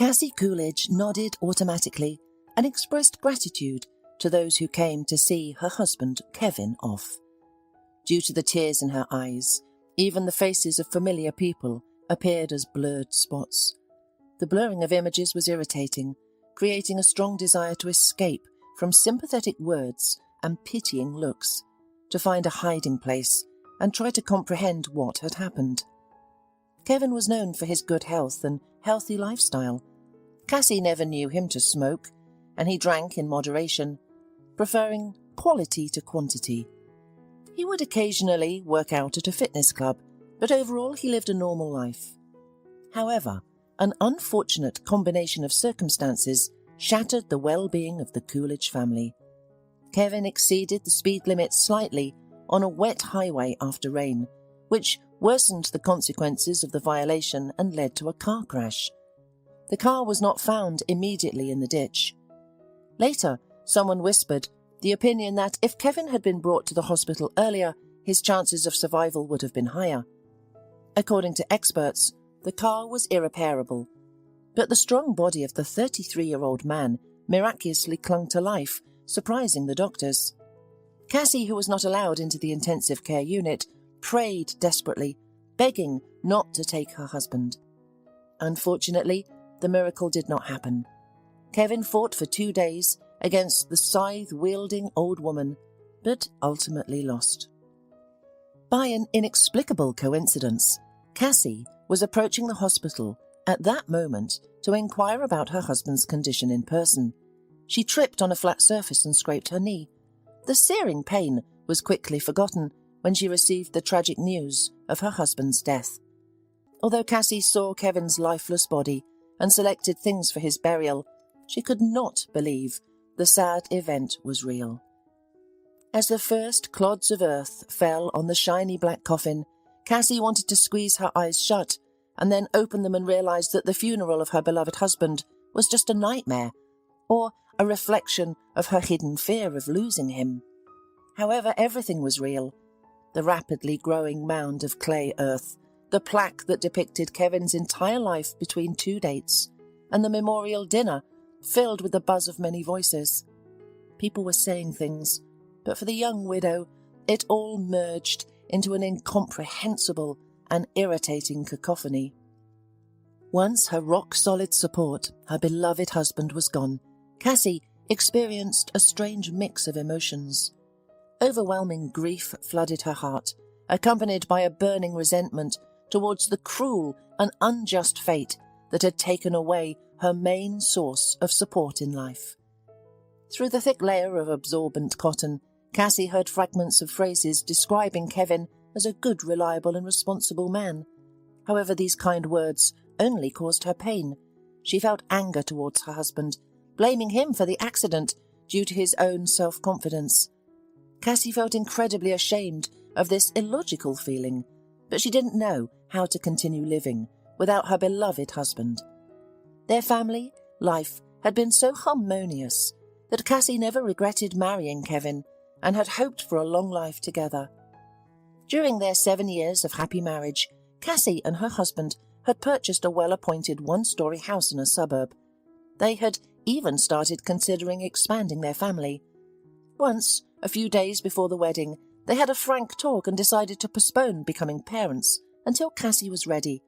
Cassie Coolidge nodded automatically and expressed gratitude to those who came to see her husband Kevin off. Due to the tears in her eyes, even the faces of familiar people appeared as blurred spots. The blurring of images was irritating, creating a strong desire to escape from sympathetic words and pitying looks, to find a hiding place and try to comprehend what had happened. Kevin was known for his good health and healthy lifestyle. Cassie never knew him to smoke, and he drank in moderation, preferring quality to quantity. He would occasionally work out at a fitness club, but overall he lived a normal life. However, an unfortunate combination of circumstances shattered the well-being of the Coolidge family. Kevin exceeded the speed limit slightly on a wet highway after rain, which worsened the consequences of the violation and led to a car crash. The car was not found immediately in the ditch. Later, someone whispered the opinion that if Kevin had been brought to the hospital earlier, his chances of survival would have been higher. According to experts, the car was irreparable, but the strong body of the 33-year-old man miraculously clung to life, surprising the doctors. Cassie, who was not allowed into the intensive care unit, prayed desperately, begging not to take her husband. Unfortunately, the miracle did not happen. Kevin fought for 2 days against the scythe-wielding old woman, but ultimately lost. By an inexplicable coincidence, Cassie was approaching the hospital at that moment to inquire about her husband's condition in person. She tripped on a flat surface and scraped her knee. The searing pain was quickly forgotten when she received the tragic news of her husband's death. Although Cassie saw Kevin's lifeless body and selected things for his burial, she could not believe the sad event was real. As the first clods of earth fell on the shiny black coffin, Cassie wanted to squeeze her eyes shut and then open them and realize that the funeral of her beloved husband was just a nightmare, or a reflection of her hidden fear of losing him. However, everything was real. The rapidly growing mound of clay earth, the plaque that depicted Kevin's entire life between 2 dates, and the memorial dinner filled with the buzz of many voices. People were saying things, but for the young widow, it all merged into an incomprehensible and irritating cacophony. Once her rock-solid support, her beloved husband, was gone, Cassie experienced a strange mix of emotions. Overwhelming grief flooded her heart, accompanied by a burning resentment towards the cruel and unjust fate that had taken away her main source of support in life. Through the thick layer of absorbent cotton, Cassie heard fragments of phrases describing Kevin as a good, reliable and responsible man. However, these kind words only caused her pain. She felt anger towards her husband, blaming him for the accident due to his own self-confidence. Cassie felt incredibly ashamed of this illogical feeling, but she didn't know how to continue living without her beloved husband. Their family life had been so harmonious that Cassie never regretted marrying Kevin and had hoped for a long life together. During their 7 years of happy marriage, Cassie and her husband had purchased a well-appointed 1-story house in a suburb. They had even started considering expanding their family. Once, a few days before the wedding, they had a frank talk and decided to postpone becoming parents until Cassie was ready.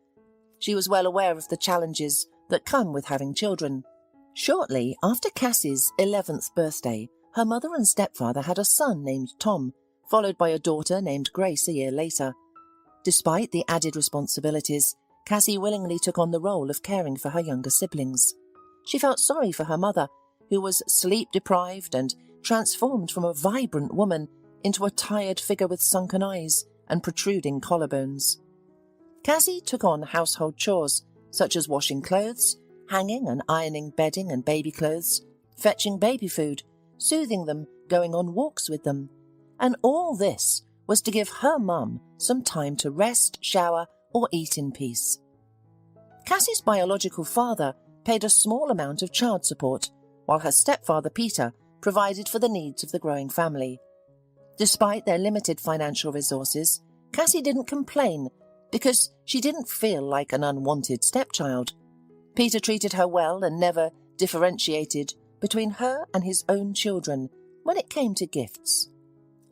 She was well aware of the challenges that come with having children. Shortly after Cassie's 11th birthday, her mother and stepfather had a son named Tom, followed by a daughter named Grace a year later. Despite the added responsibilities, Cassie willingly took on the role of caring for her younger siblings. She felt sorry for her mother, who was sleep-deprived and transformed from a vibrant woman into a tired figure with sunken eyes and protruding collarbones. Cassie took on household chores, such as washing clothes, hanging and ironing bedding and baby clothes, fetching baby food, soothing them, going on walks with them. And all this was to give her mum some time to rest, shower, or eat in peace. Cassie's biological father paid a small amount of child support, while her stepfather Peter provided for the needs of the growing family. Despite their limited financial resources, Cassie didn't complain because she didn't feel like an unwanted stepchild. Peter treated her well and never differentiated between her and his own children when it came to gifts.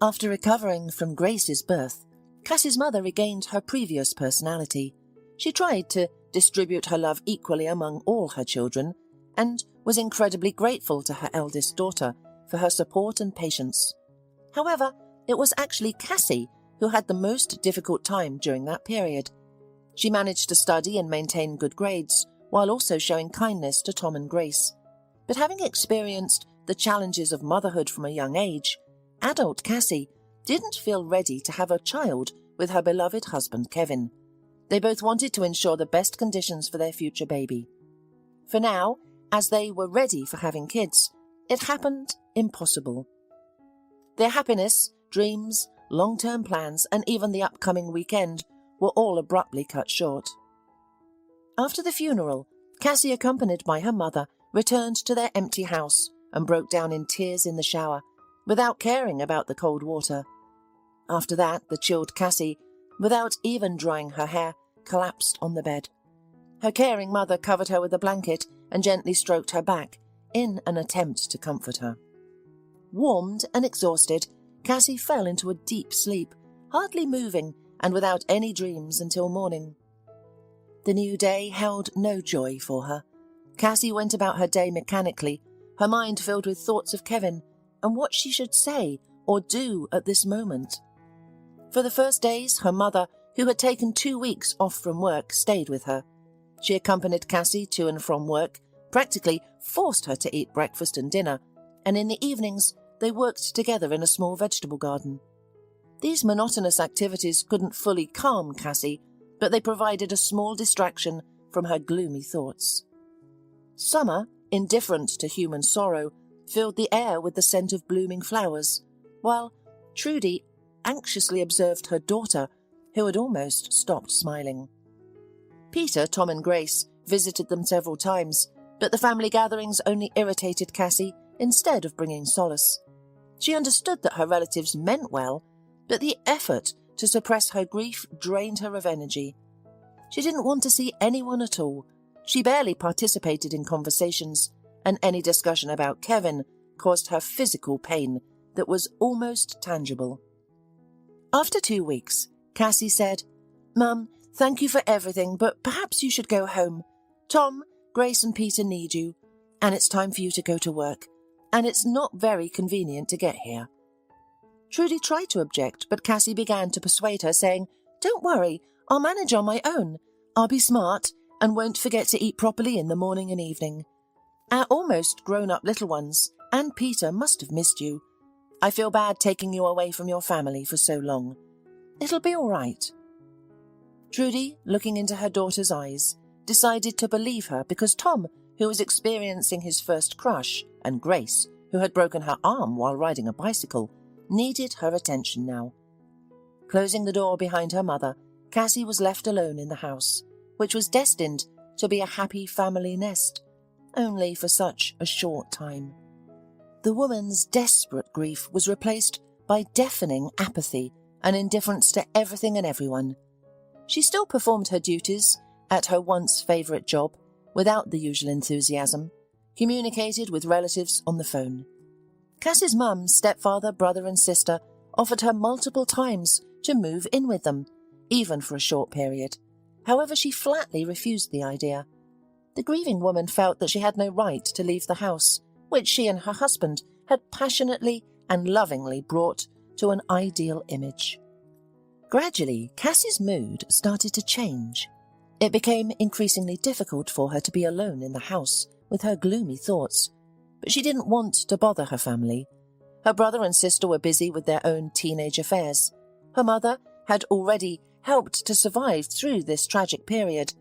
After recovering from Grace's birth, Cassie's mother regained her previous personality. She tried to distribute her love equally among all her children and was incredibly grateful to her eldest daughter for her support and patience. However, it was actually Cassie who had the most difficult time during that period. She managed to study and maintain good grades while also showing kindness to Tom and Grace. But having experienced the challenges of motherhood from a young age, adult Cassie didn't feel ready to have a child with her beloved husband Kevin. They both wanted to ensure the best conditions for their future baby. For now, as they were ready for having kids, it happened impossible. Their happiness, dreams, long-term plans, and even the upcoming weekend were all abruptly cut short. After the funeral, Cassie, accompanied by her mother, returned to their empty house and broke down in tears in the shower, without caring about the cold water. After that, the chilled Cassie, without even drying her hair, collapsed on the bed. Her caring mother covered her with a blanket and gently stroked her back in an attempt to comfort her. Warmed and exhausted, Cassie fell into a deep sleep, hardly moving and without any dreams until morning. The new day held no joy for her. Cassie went about her day mechanically, her mind filled with thoughts of Kevin and what she should say or do at this moment. For the first days, her mother, who had taken 2 weeks off from work, stayed with her. She accompanied Cassie to and from work, practically forced her to eat breakfast and dinner, and in the evenings they worked together in a small vegetable garden. These monotonous activities couldn't fully calm Cassie, but they provided a small distraction from her gloomy thoughts. Summer, indifferent to human sorrow, filled the air with the scent of blooming flowers, while Trudy anxiously observed her daughter, who had almost stopped smiling. Peter, Tom and Grace visited them several times, but the family gatherings only irritated Cassie instead of bringing solace. She understood that her relatives meant well, but the effort to suppress her grief drained her of energy. She didn't want to see anyone at all. She barely participated in conversations, and any discussion about Kevin caused her physical pain that was almost tangible. After 2 weeks, Cassie said, "Mum, thank you for everything, but perhaps you should go home. Tom, Grace and Peter need you, and it's time for you to go to work, and it's not very convenient to get here." Trudy tried to object, but Cassie began to persuade her, saying, "Don't worry, I'll manage on my own. I'll be smart and won't forget to eat properly in the morning and evening. Our almost grown-up little ones and Peter must have missed you. I feel bad taking you away from your family for so long. It'll be all right." Trudy, looking into her daughter's eyes, decided to believe her because Tom, who was experiencing his first crush, and Grace, who had broken her arm while riding a bicycle, needed her attention now. Closing the door behind her mother, Cassie was left alone in the house, which was destined to be a happy family nest, only for such a short time. The woman's desperate grief was replaced by deafening apathy and indifference to everything and everyone. She still performed her duties at her once favourite job without the usual enthusiasm, communicated with relatives on the phone. Cassie's mum, stepfather, brother and sister offered her multiple times to move in with them, even for a short period. However, she flatly refused the idea. The grieving woman felt that she had no right to leave the house, which she and her husband had passionately and lovingly brought to an ideal image. Gradually, Cassie's mood started to change. It became increasingly difficult for her to be alone in the house with her gloomy thoughts, but she didn't want to bother her family. Her brother and sister were busy with their own teenage affairs. Her mother had already helped to survive through this tragic period.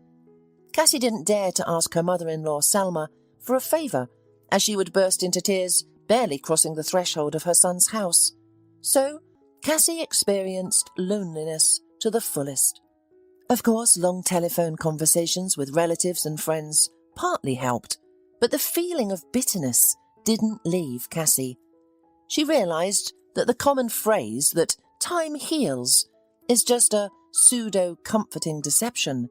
Cassie didn't dare to ask her mother-in-law, Selma, for a favour, as she would burst into tears, barely crossing the threshold of her son's house. So, Cassie experienced loneliness to the fullest. Of course, long telephone conversations with relatives and friends partly helped, but the feeling of bitterness didn't leave Cassie. She realised that the common phrase that time heals is just a pseudo-comforting deception.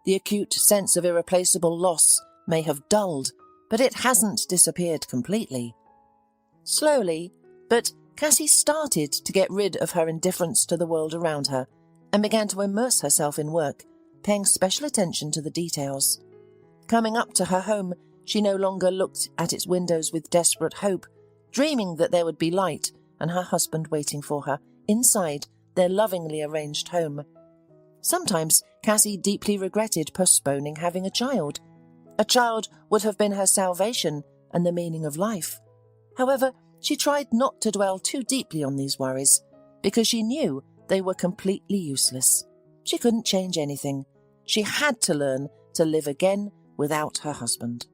The acute sense of irreplaceable loss may have dulled, but it hasn't disappeared completely. Slowly, but Cassie started to get rid of her indifference to the world around her and began to immerse herself in work, paying special attention to the details. Coming up to her home, she no longer looked at its windows with desperate hope, dreaming that there would be light and her husband waiting for her inside their lovingly arranged home. Sometimes Cassie deeply regretted postponing having a child. A child would have been her salvation and the meaning of life. However, she tried not to dwell too deeply on these worries, because she knew they were completely useless. She couldn't change anything. She had to learn to live again without her husband.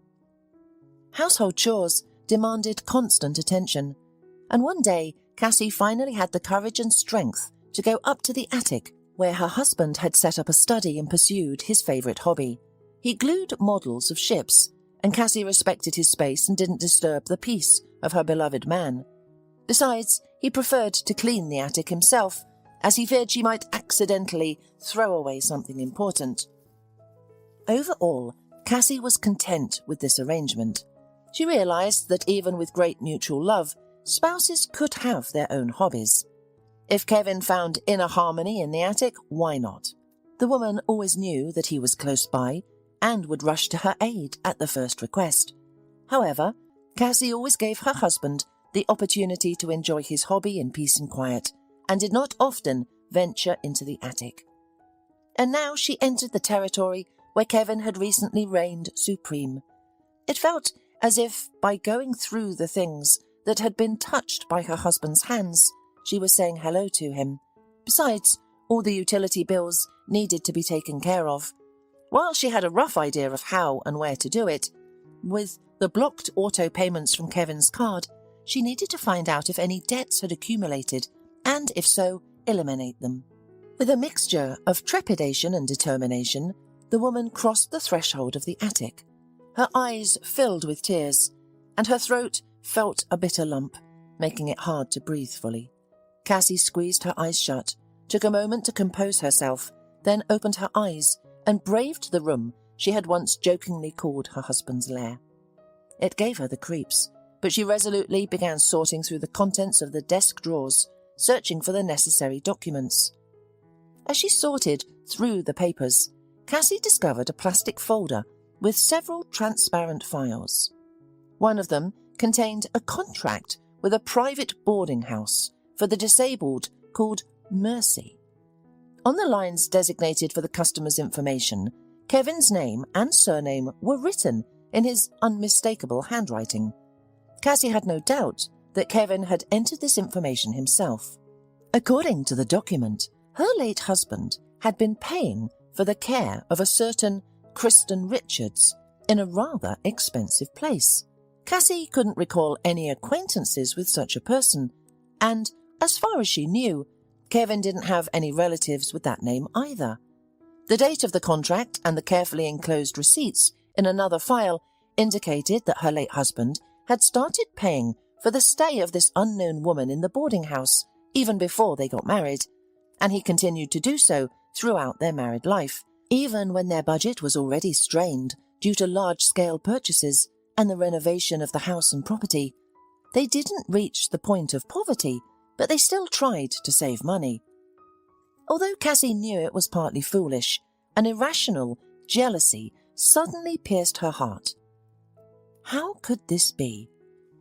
Household chores demanded constant attention, and one day Cassie finally had the courage and strength to go up to the attic where her husband had set up a study and pursued his favourite hobby. He glued models of ships, and Cassie respected his space and didn't disturb the peace of her beloved man. Besides, he preferred to clean the attic himself, as he feared she might accidentally throw away something important. Overall, Cassie was content with this arrangement. She realised that even with great mutual love, spouses could have their own hobbies. If Kevin found inner harmony in the attic, why not? The woman always knew that he was close by and would rush to her aid at the first request. However, Cassie always gave her husband the opportunity to enjoy his hobby in peace and quiet, and did not often venture into the attic. And now she entered the territory where Kevin had recently reigned supreme. It felt as if, by going through the things that had been touched by her husband's hands, she was saying hello to him. Besides, all the utility bills needed to be taken care of. While she had a rough idea of how and where to do it, with the blocked auto payments from Kevin's card, she needed to find out if any debts had accumulated, and if so, eliminate them. With a mixture of trepidation and determination, the woman crossed the threshold of the attic. Her eyes filled with tears, and her throat felt a bitter lump, making it hard to breathe fully. Cassie squeezed her eyes shut, took a moment to compose herself, then opened her eyes and braved the room she had once jokingly called her husband's lair. It gave her the creeps, but she resolutely began sorting through the contents of the desk drawers, searching for the necessary documents. As she sorted through the papers, Cassie discovered a plastic folder with several transparent files. One of them contained a contract with a private boarding house for the disabled called Mercy. On the lines designated for the customer's information, Kevin's name and surname were written in his unmistakable handwriting. Cassie had no doubt that Kevin had entered this information himself. According to the document, her late husband had been paying for the care of a certain Kristen Richards in a rather expensive place. Cassie couldn't recall any acquaintances with such a person, and, as far as she knew, Kevin didn't have any relatives with that name either. The date of the contract and the carefully enclosed receipts in another file indicated that her late husband had started paying for the stay of this unknown woman in the boarding house even before they got married, and he continued to do so throughout their married life, even when their budget was already strained due to large-scale purchases and the renovation of the house and property. They didn't reach the point of poverty, but they still tried to save money. Although Cassie knew it was partly foolish, an irrational jealousy suddenly pierced her heart. How could this be?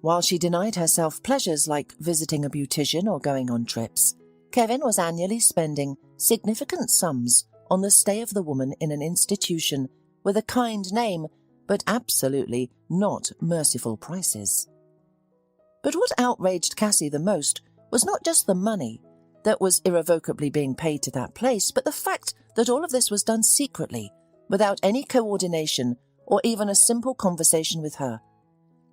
While she denied herself pleasures like visiting a beautician or going on trips, Kevin was annually spending significant sums on the stay of the woman in an institution with a kind name, but absolutely not merciful prices. But what outraged Cassie the most was not just the money that was irrevocably being paid to that place, but the fact that all of this was done secretly, without any coordination or even a simple conversation with her.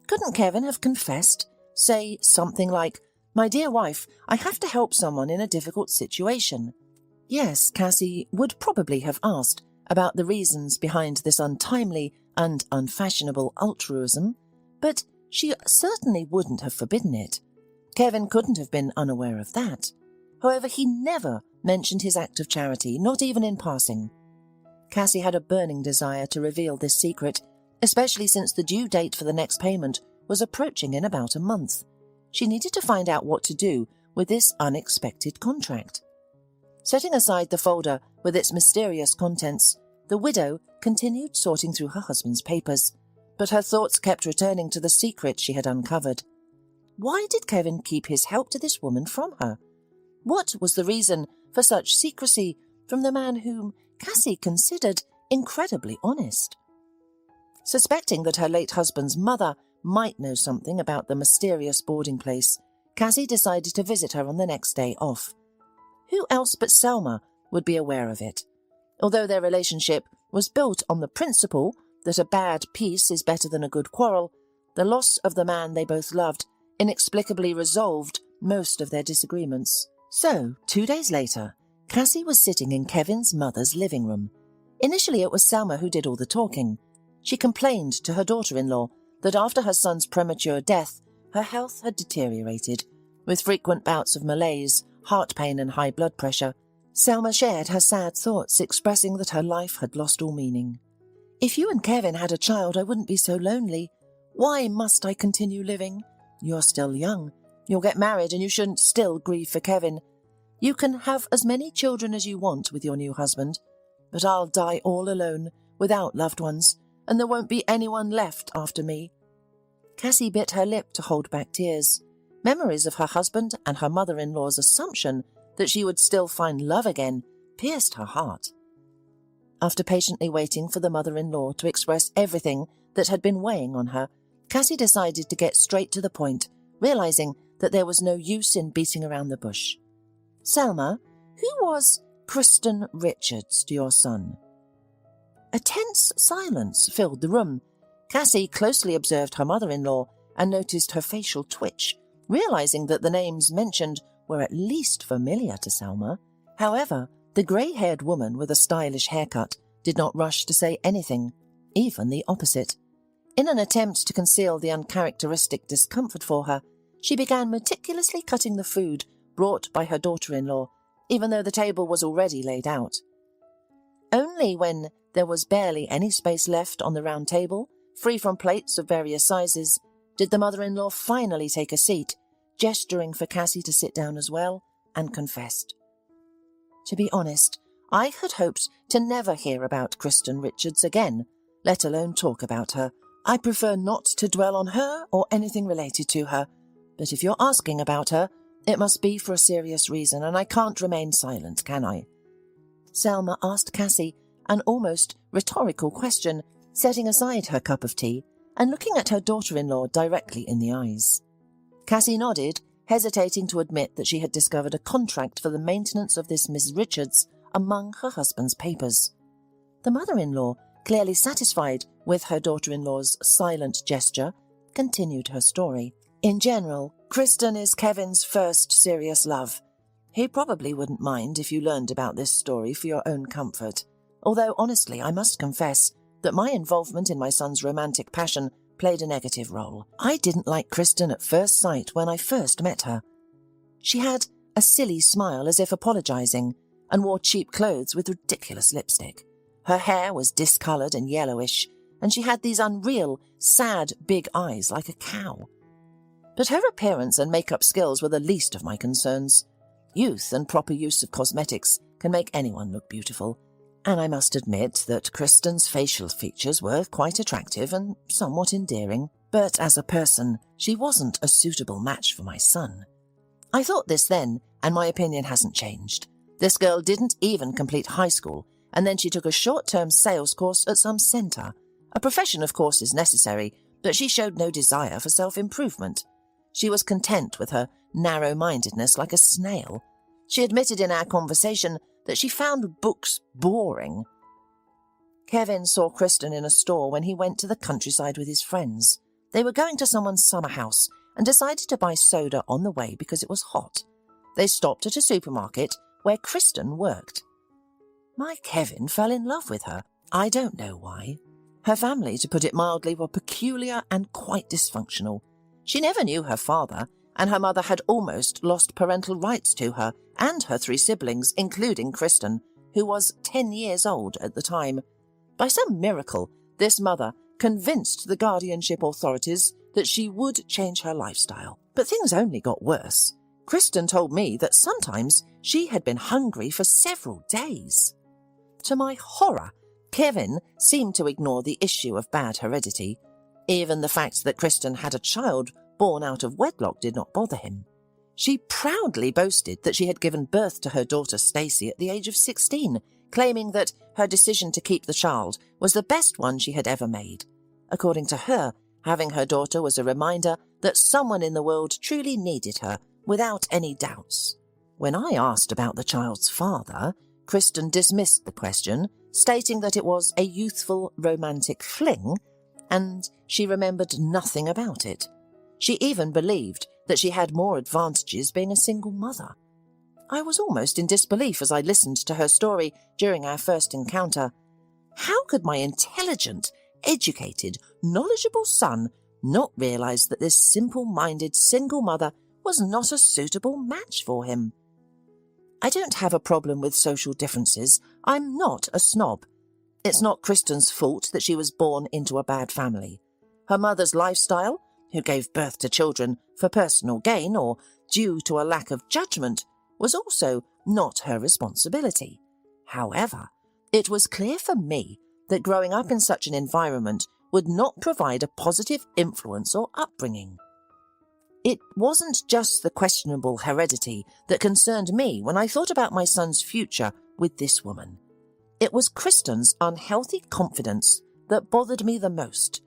Couldn't Kevin have confessed, say something like, "My dear wife, I have to help someone in a difficult situation"? Yes, Cassie would probably have asked about the reasons behind this untimely and unfashionable altruism, but she certainly wouldn't have forbidden it. Kevin couldn't have been unaware of that. However, he never mentioned his act of charity, not even in passing. Cassie had a burning desire to reveal this secret, especially since the due date for the next payment was approaching in about a month. She needed to find out what to do with this unexpected contract. Setting aside the folder with its mysterious contents, the widow continued sorting through her husband's papers, but her thoughts kept returning to the secret she had uncovered. Why did Kevin keep his help to this woman from her? What was the reason for such secrecy from the man whom Cassie considered incredibly honest? Suspecting that her late husband's mother might know something about the mysterious boarding place, Cassie decided to visit her on the next day off. Who else but Selma would be aware of it? Although their relationship was built on the principle that a bad peace is better than a good quarrel, the loss of the man they both loved inexplicably resolved most of their disagreements. So, 2 days later, Cassie was sitting in Kevin's mother's living room. Initially, it was Selma who did all the talking. She complained to her daughter-in-law that after her son's premature death, her health had deteriorated, with frequent bouts of malaise, heart pain and high blood pressure. Selma shared her sad thoughts, expressing that her life had lost all meaning. "If you and Kevin had a child, I wouldn't be so lonely. Why must I continue living? You're still young. You'll get married and you shouldn't still grieve for Kevin. You can have as many children as you want with your new husband, but I'll die all alone, without loved ones, and there won't be anyone left after me." Cassie bit her lip to hold back tears. Memories of her husband and her mother-in-law's assumption that she would still find love again pierced her heart. After patiently waiting for the mother-in-law to express everything that had been weighing on her, Cassie decided to get straight to the point, realizing that there was no use in beating around the bush. "Selma, who was Kristen Richards to your son?" A tense silence filled the room. Cassie closely observed her mother-in-law and noticed her facial twitch, realizing that the names mentioned were at least familiar to Selma. However, the grey-haired woman with a stylish haircut did not rush to say anything, even the opposite. In an attempt to conceal the uncharacteristic discomfort for her, she began meticulously cutting the food brought by her daughter-in-law, even though the table was already laid out. Only when there was barely any space left on the round table, free from plates of various sizes, did the mother-in-law finally take a seat, gesturing for Cassie to sit down as well, and confessed. "To be honest, I had hoped to never hear about Kristen Richards again, let alone talk about her. I prefer not to dwell on her or anything related to her, but if you're asking about her, it must be for a serious reason, and I can't remain silent, can I?" Selma asked Cassie an almost rhetorical question, setting aside her cup of tea and looking at her daughter-in-law directly in the eyes. Cassie nodded, hesitating to admit that she had discovered a contract for the maintenance of this Miss Richards among her husband's papers. The mother-in-law, clearly satisfied with her daughter-in-law's silent gesture, continued her story. "In general, Kristen is Kevin's first serious love. He probably wouldn't mind if you learned about this story for your own comfort, although honestly I must confess that my involvement in my son's romantic passion played a negative role. I didn't like Kristen at first sight when I first met her. She had a silly smile as if apologizing, and wore cheap clothes with ridiculous lipstick. Her hair was discoloured and yellowish, and she had these unreal, sad, big eyes like a cow. But her appearance and makeup skills were the least of my concerns. Youth and proper use of cosmetics can make anyone look beautiful, and I must admit that Kristen's facial features were quite attractive and somewhat endearing, but as a person, she wasn't a suitable match for my son. I thought this then, and my opinion hasn't changed. This girl didn't even complete high school, and then she took a short-term sales course at some centre. A profession, of course, is necessary, but she showed no desire for self-improvement. She was content with her narrow-mindedness like a snail. She admitted in our conversation that she found books boring. Kevin saw Kristen in a store when he went to the countryside with his friends. They were going to someone's summer house and decided to buy soda on the way because it was hot. They stopped at a supermarket where Kristen worked. My Kevin fell in love with her. I don't know why. Her family, to put it mildly, were peculiar and quite dysfunctional. She never knew her father, and her mother had almost lost parental rights to her and her 3 siblings, including Kristen, who was 10 years old at the time. By some miracle, this mother convinced the guardianship authorities that she would change her lifestyle. But things only got worse. Kristen told me that sometimes she had been hungry for several days. To my horror, Kevin seemed to ignore the issue of bad heredity. Even the fact that Kristen had a child born out of wedlock did not bother him. She proudly boasted that she had given birth to her daughter Stacy at the age of 16, claiming that her decision to keep the child was the best one she had ever made. According to her, having her daughter was a reminder that someone in the world truly needed her, without any doubts. When I asked about the child's father, Kristen dismissed the question, stating that it was a youthful romantic fling, and she remembered nothing about it. She even believed that she had more advantages being a single mother. I was almost in disbelief as I listened to her story during our first encounter. How could my intelligent, educated, knowledgeable son not realize that this simple-minded single mother was not a suitable match for him? I don't have a problem with social differences. I'm not a snob. It's not Kristen's fault that she was born into a bad family. Her mother's lifestyle, who gave birth to children for personal gain or due to a lack of judgment, was also not her responsibility. However, it was clear for me that growing up in such an environment would not provide a positive influence or upbringing. It wasn't just the questionable heredity that concerned me when I thought about my son's future with this woman. It was Kristen's unhealthy confidence that bothered me the most.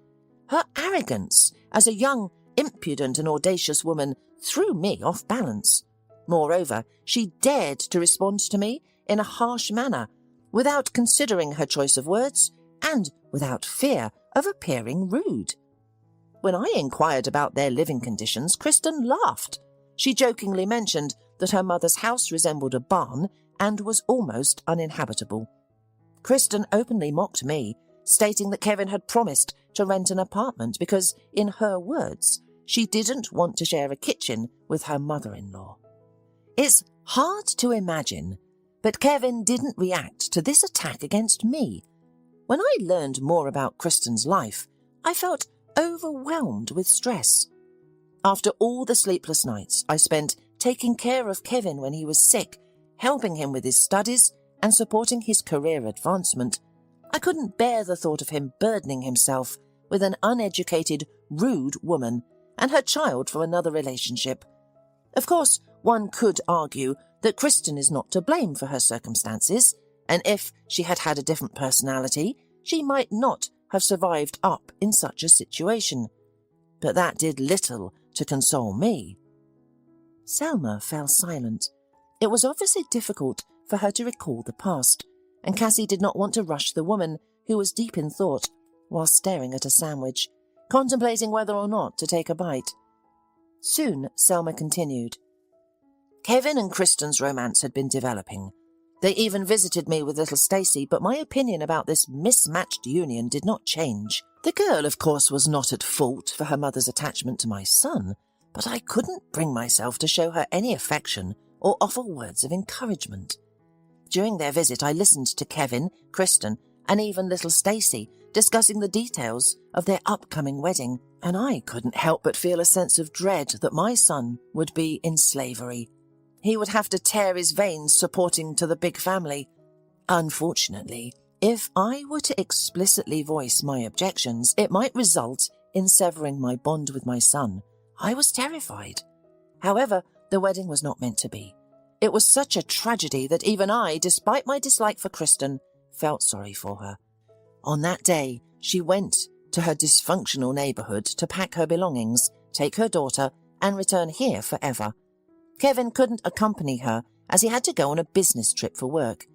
Her arrogance as a young, impudent and audacious woman threw me off balance. Moreover, she dared to respond to me in a harsh manner, without considering her choice of words and without fear of appearing rude. When I inquired about their living conditions, Kristen laughed. She jokingly mentioned that her mother's house resembled a barn and was almost uninhabitable. Kristen openly mocked me, stating that Kevin had promised to rent an apartment because, in her words, she didn't want to share a kitchen with her mother-in-law. It's hard to imagine, but Kevin didn't react to this attack against me. When I learned more about Kristen's life, I felt overwhelmed with stress. After all the sleepless nights I spent taking care of Kevin when he was sick, helping him with his studies and supporting his career advancement, I couldn't bear the thought of him burdening himself with an uneducated, rude woman and her child from another relationship. Of course, one could argue that Kristen is not to blame for her circumstances, and if she had had a different personality, she might not have survived up in such a situation. But that did little to console me. Selma fell silent. It was obviously difficult for her to recall the past, and Cassie did not want to rush the woman, who was deep in thought, while staring at a sandwich, contemplating whether or not to take a bite. Soon Selma continued. Kevin and Kristen's romance had been developing. They even visited me with little Stacy, but my opinion about this mismatched union did not change. The girl, of course, was not at fault for her mother's attachment to my son, but I couldn't bring myself to show her any affection or offer words of encouragement. During their visit, I listened to Kevin, Kristen, and even little Stacy discussing the details of their upcoming wedding, and I couldn't help but feel a sense of dread that my son would be in slavery. He would have to tear his veins supporting to the big family. Unfortunately, if I were to explicitly voice my objections, it might result in severing my bond with my son. I was terrified. However, the wedding was not meant to be. It was such a tragedy that even I, despite my dislike for Kristen, felt sorry for her. On that day, she went to her dysfunctional neighbourhood to pack her belongings, take her daughter, and return here forever. Kevin couldn't accompany her as he had to go on a business trip for work.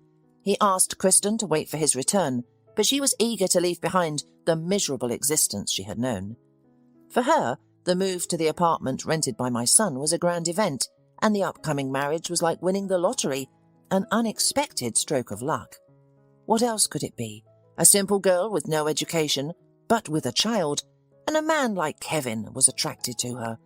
He asked Kristen to wait for his return, but she was eager to leave behind the miserable existence she had known. For her, the move to the apartment rented by my son was a grand event, and the upcoming marriage was like winning the lottery, an unexpected stroke of luck. What else could it be? A simple girl with no education, but with a child, and a man like Kevin was attracted to her.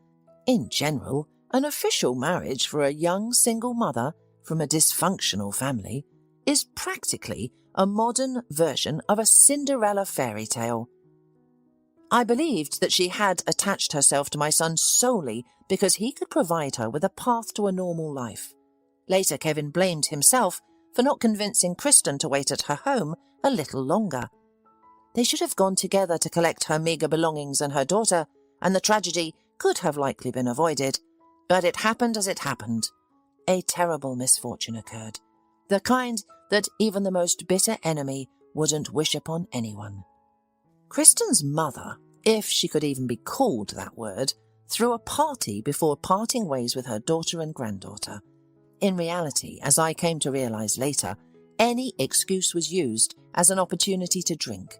In general, an official marriage for a young single mother from a dysfunctional family is practically a modern version of a Cinderella fairy tale. I believed that she had attached herself to my son solely because he could provide her with a path to a normal life. Later, Kevin blamed himself for not convincing Kristen to wait at her home a little longer. They should have gone together to collect her meagre belongings and her daughter, and the tragedy could have likely been avoided. But it happened as it happened. A terrible misfortune occurred, the kind that even the most bitter enemy wouldn't wish upon anyone. Kristen's mother, if she could even be called that word, threw a party before parting ways with her daughter and granddaughter. In reality, as I came to realize later, any excuse was used as an opportunity to drink.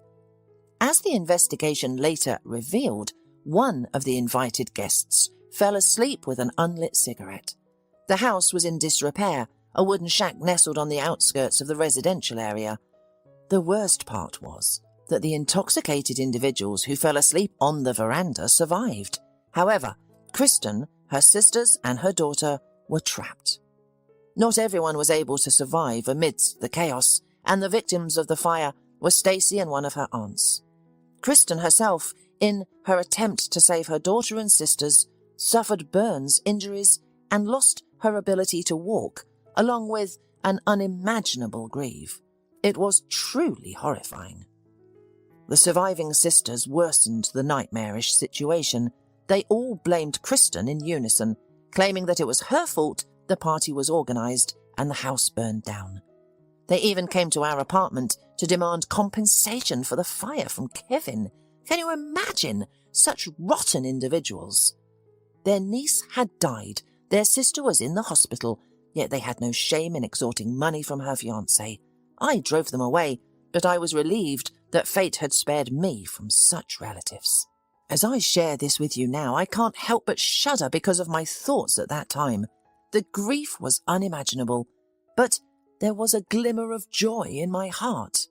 As the investigation later revealed, one of the invited guests fell asleep with an unlit cigarette. The house was in disrepair, a wooden shack nestled on the outskirts of the residential area. The worst part was that the intoxicated individuals who fell asleep on the veranda survived. However, Kristen, her sisters, and her daughter were trapped. Not everyone was able to survive amidst the chaos, and the victims of the fire were Stacy and one of her aunts. Kristen herself, in her attempt to save her daughter and sisters, suffered burns, injuries, and lost her ability to walk, along with an unimaginable grief. It was truly horrifying. The surviving sisters worsened the nightmarish situation. They all blamed Kristen in unison, claiming that it was her fault the party was organised and the house burned down. They even came to our apartment to demand compensation for the fire from Kevin. Can you imagine such rotten individuals? Their niece had died, their sister was in the hospital, yet they had no shame in extorting money from her fiancé. I drove them away, but I was relieved that fate had spared me from such relatives. As I share this with you now, I can't help but shudder because of my thoughts at that time. The grief was unimaginable, but there was a glimmer of joy in my heart.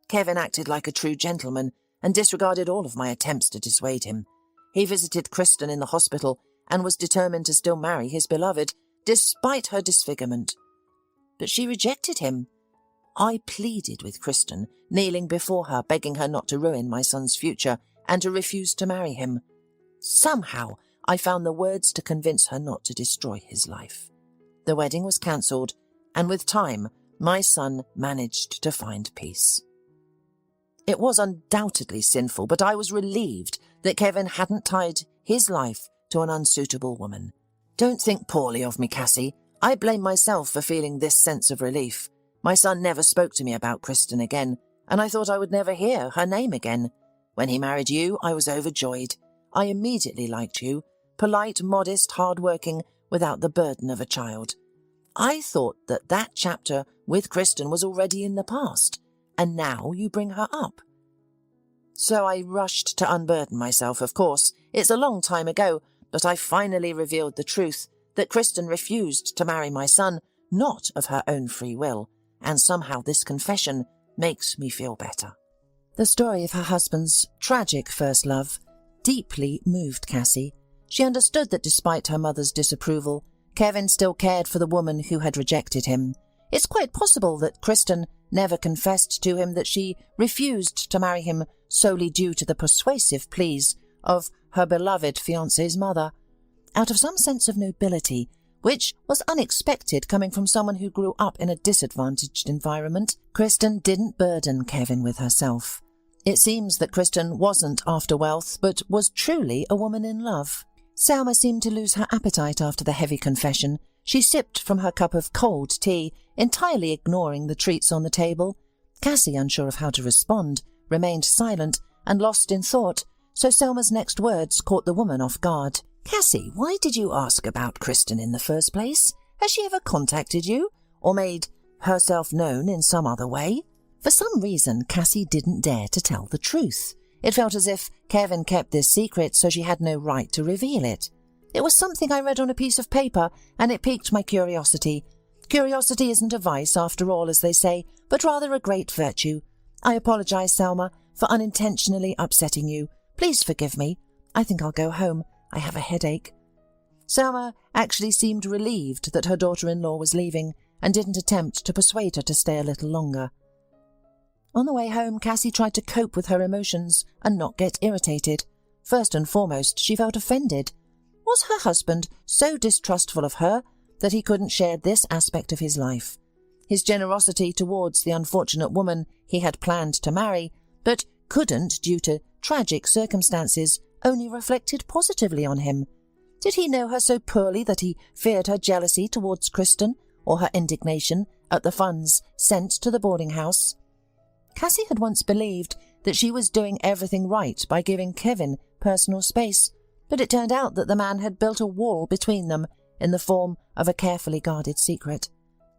Kevin acted like a true gentleman and disregarded all of my attempts to dissuade him. He visited Kristen in the hospital and was determined to still marry his beloved, despite her disfigurement. But she rejected him. I pleaded with Kristen, kneeling before her, begging her not to ruin my son's future and to refuse to marry him. Somehow, I found the words to convince her not to destroy his life. The wedding was cancelled, and with time, my son managed to find peace. It was undoubtedly sinful, but I was relieved that Kevin hadn't tied his life to an unsuitable woman. Don't think poorly of me, Cassie. I blame myself for feeling this sense of relief. My son never spoke to me about Kristen again, and I thought I would never hear her name again. When he married you, I was overjoyed. I immediately liked you, polite, modest, hard-working, without the burden of a child. I thought that chapter with Kristen was already in the past, and now you bring her up. So I rushed to unburden myself, of course. It's a long time ago, but I finally revealed the truth, that Kristen refused to marry my son, not of her own free will, and somehow this confession makes me feel better. The story of her husband's tragic first love deeply moved Cassie. She understood that despite her mother's disapproval, Kevin still cared for the woman who had rejected him. It's quite possible that Kristen never confessed to him that she refused to marry him solely due to the persuasive pleas of her beloved fiancé's mother. Out of some sense of nobility, which was unexpected coming from someone who grew up in a disadvantaged environment, Kristen didn't burden Kevin with herself. It seems that Kristen wasn't after wealth, but was truly a woman in love. Selma seemed to lose her appetite after the heavy confession. She sipped from her cup of cold tea, entirely ignoring the treats on the table. Cassie, unsure of how to respond, remained silent and lost in thought, so Selma's next words caught the woman off guard. "Cassie, why did you ask about Kristen in the first place? Has she ever contacted you, or made herself known in some other way?" For some reason, Cassie didn't dare to tell the truth. It felt as if Kevin kept this secret, so she had no right to reveal it. It was something I read on a piece of paper, and it piqued my curiosity. Curiosity isn't a vice, after all, as they say, but rather a great virtue. I apologize, Selma, for unintentionally upsetting you. Please forgive me. I think I'll go home. I have a headache. Selma actually seemed relieved that her daughter-in-law was leaving, and didn't attempt to persuade her to stay a little longer. On the way home, Cassie tried to cope with her emotions and not get irritated. First and foremost, she felt offended. Was her husband so distrustful of her that he couldn't share this aspect of his life? His generosity towards the unfortunate woman he had planned to marry, but couldn't due to tragic circumstances, only reflected positively on him. Did he know her so poorly that he feared her jealousy towards Kristen, or her indignation at the funds sent to the boarding house? Cassie had once believed that she was doing everything right by giving Kevin personal space, but it turned out that the man had built a wall between them in the form of a carefully guarded secret.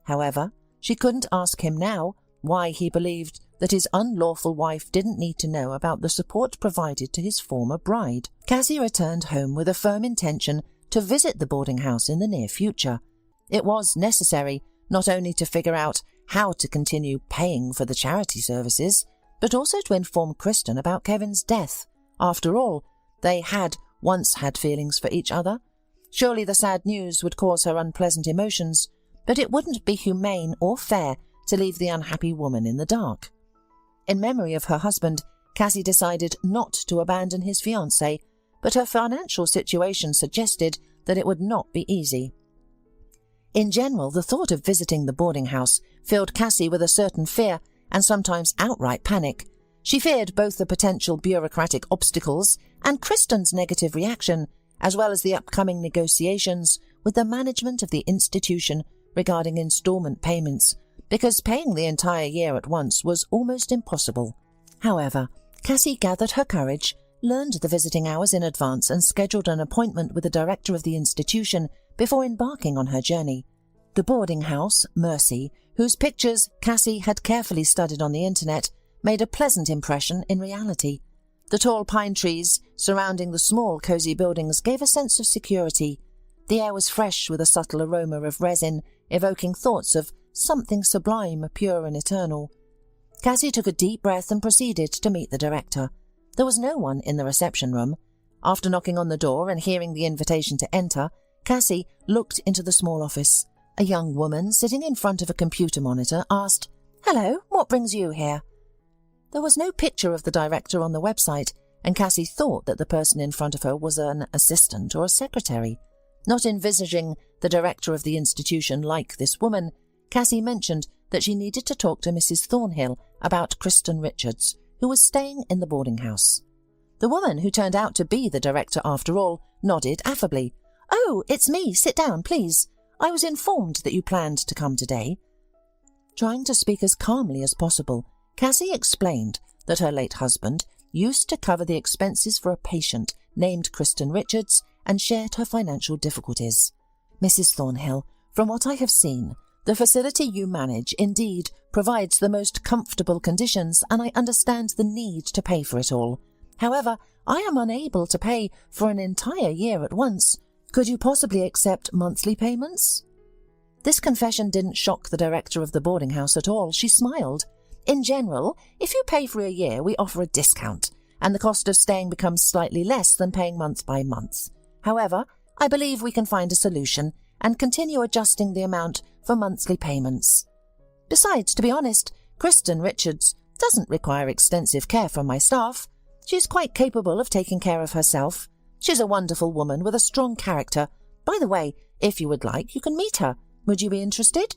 However, she couldn't ask him now why he believed that his unlawful wife didn't need to know about the support provided to his former bride. Cassie returned home with a firm intention to visit the boarding house in the near future. It was necessary not only to figure out how to continue paying for the charity services, but also to inform Kristen about Kevin's death. After all, they had once had feelings for each other. Surely the sad news would cause her unpleasant emotions, but it wouldn't be humane or fair to leave the unhappy woman in the dark. In memory of her husband, Cassie decided not to abandon his fiancée, but her financial situation suggested that it would not be easy. In general, the thought of visiting the boarding house filled Cassie with a certain fear and sometimes outright panic. She feared both the potential bureaucratic obstacles and Kristen's negative reaction, as well as the upcoming negotiations with the management of the institution regarding installment payments, because paying the entire year at once was almost impossible. However, Cassie gathered her courage, learned the visiting hours in advance and scheduled an appointment with the director of the institution before embarking on her journey. The boarding house, Mercy, whose pictures Cassie had carefully studied on the internet, made a pleasant impression in reality. The tall pine trees surrounding the small, cosy buildings gave a sense of security. The air was fresh with a subtle aroma of resin, evoking thoughts of something sublime, pure and eternal. Cassie took a deep breath and proceeded to meet the director. There was no one in the reception room. After knocking on the door and hearing the invitation to enter, Cassie looked into the small office. A young woman sitting in front of a computer monitor asked, "Hello, what brings you here?" There was no picture of the director on the website, and Cassie thought that the person in front of her was an assistant or a secretary. Not envisaging the director of the institution like this woman, Cassie mentioned that she needed to talk to Mrs. Thornhill about Kristen Richards, who was staying in the boarding house. The woman, who turned out to be the director after all, nodded affably. "Oh, it's me. Sit down, please. I was informed that you planned to come today." Trying to speak as calmly as possible, Cassie explained that her late husband used to cover the expenses for a patient named Kristen Richards and shared her financial difficulties. "Mrs. Thornhill, from what I have seen, the facility you manage indeed provides the most comfortable conditions, and I understand the need to pay for it all. However, I am unable to pay for an entire year at once. Could you possibly accept monthly payments?" This confession didn't shock the director of the boarding house at all. She smiled. "In general, if you pay for a year, we offer a discount, and the cost of staying becomes slightly less than paying month by month. However, I believe we can find a solution and continue adjusting the amount for monthly payments. Besides, to be honest, Kristen Richards doesn't require extensive care from my staff. She's quite capable of taking care of herself. She's a wonderful woman with a strong character. By the way, if you would like, you can meet her. Would you be interested?"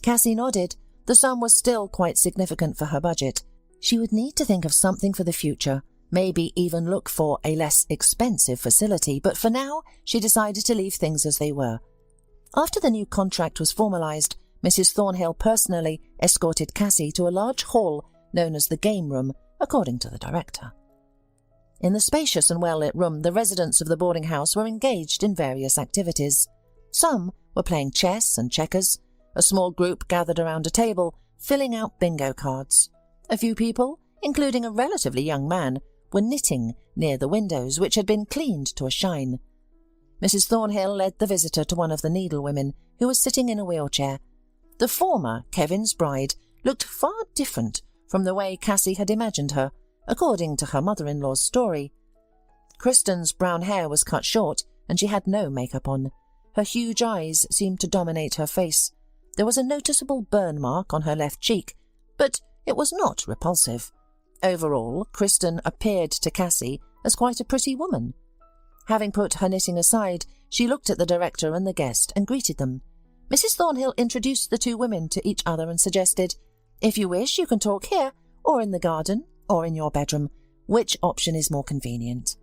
Cassie nodded. The sum was still quite significant for her budget. She would need to think of something for the future, maybe even look for a less expensive facility, but for now she decided to leave things as they were. After the new contract was formalized, Mrs. Thornhill personally escorted Cassie to a large hall known as the game room, according to the director. In the spacious and well-lit room, the residents of the boarding house were engaged in various activities. Some were playing chess and checkers. A small group gathered around a table, filling out bingo cards. A few people, including a relatively young man, were knitting near the windows, which had been cleaned to a shine. Mrs. Thornhill led the visitor to one of the needlewomen, who was sitting in a wheelchair. The former, Kevin's bride, looked far different from the way Cassie had imagined her, according to her mother-in-law's story. Kristen's brown hair was cut short, and she had no makeup on. Her huge eyes seemed to dominate her face. There was a noticeable burn mark on her left cheek, but it was not repulsive. Overall, Kristen appeared to Cassie as quite a pretty woman. Having put her knitting aside, she looked at the director and the guest and greeted them. Mrs. Thornhill introduced the two women to each other and suggested, "If you wish, you can talk here, or in the garden, or in your bedroom. Which option is more convenient?"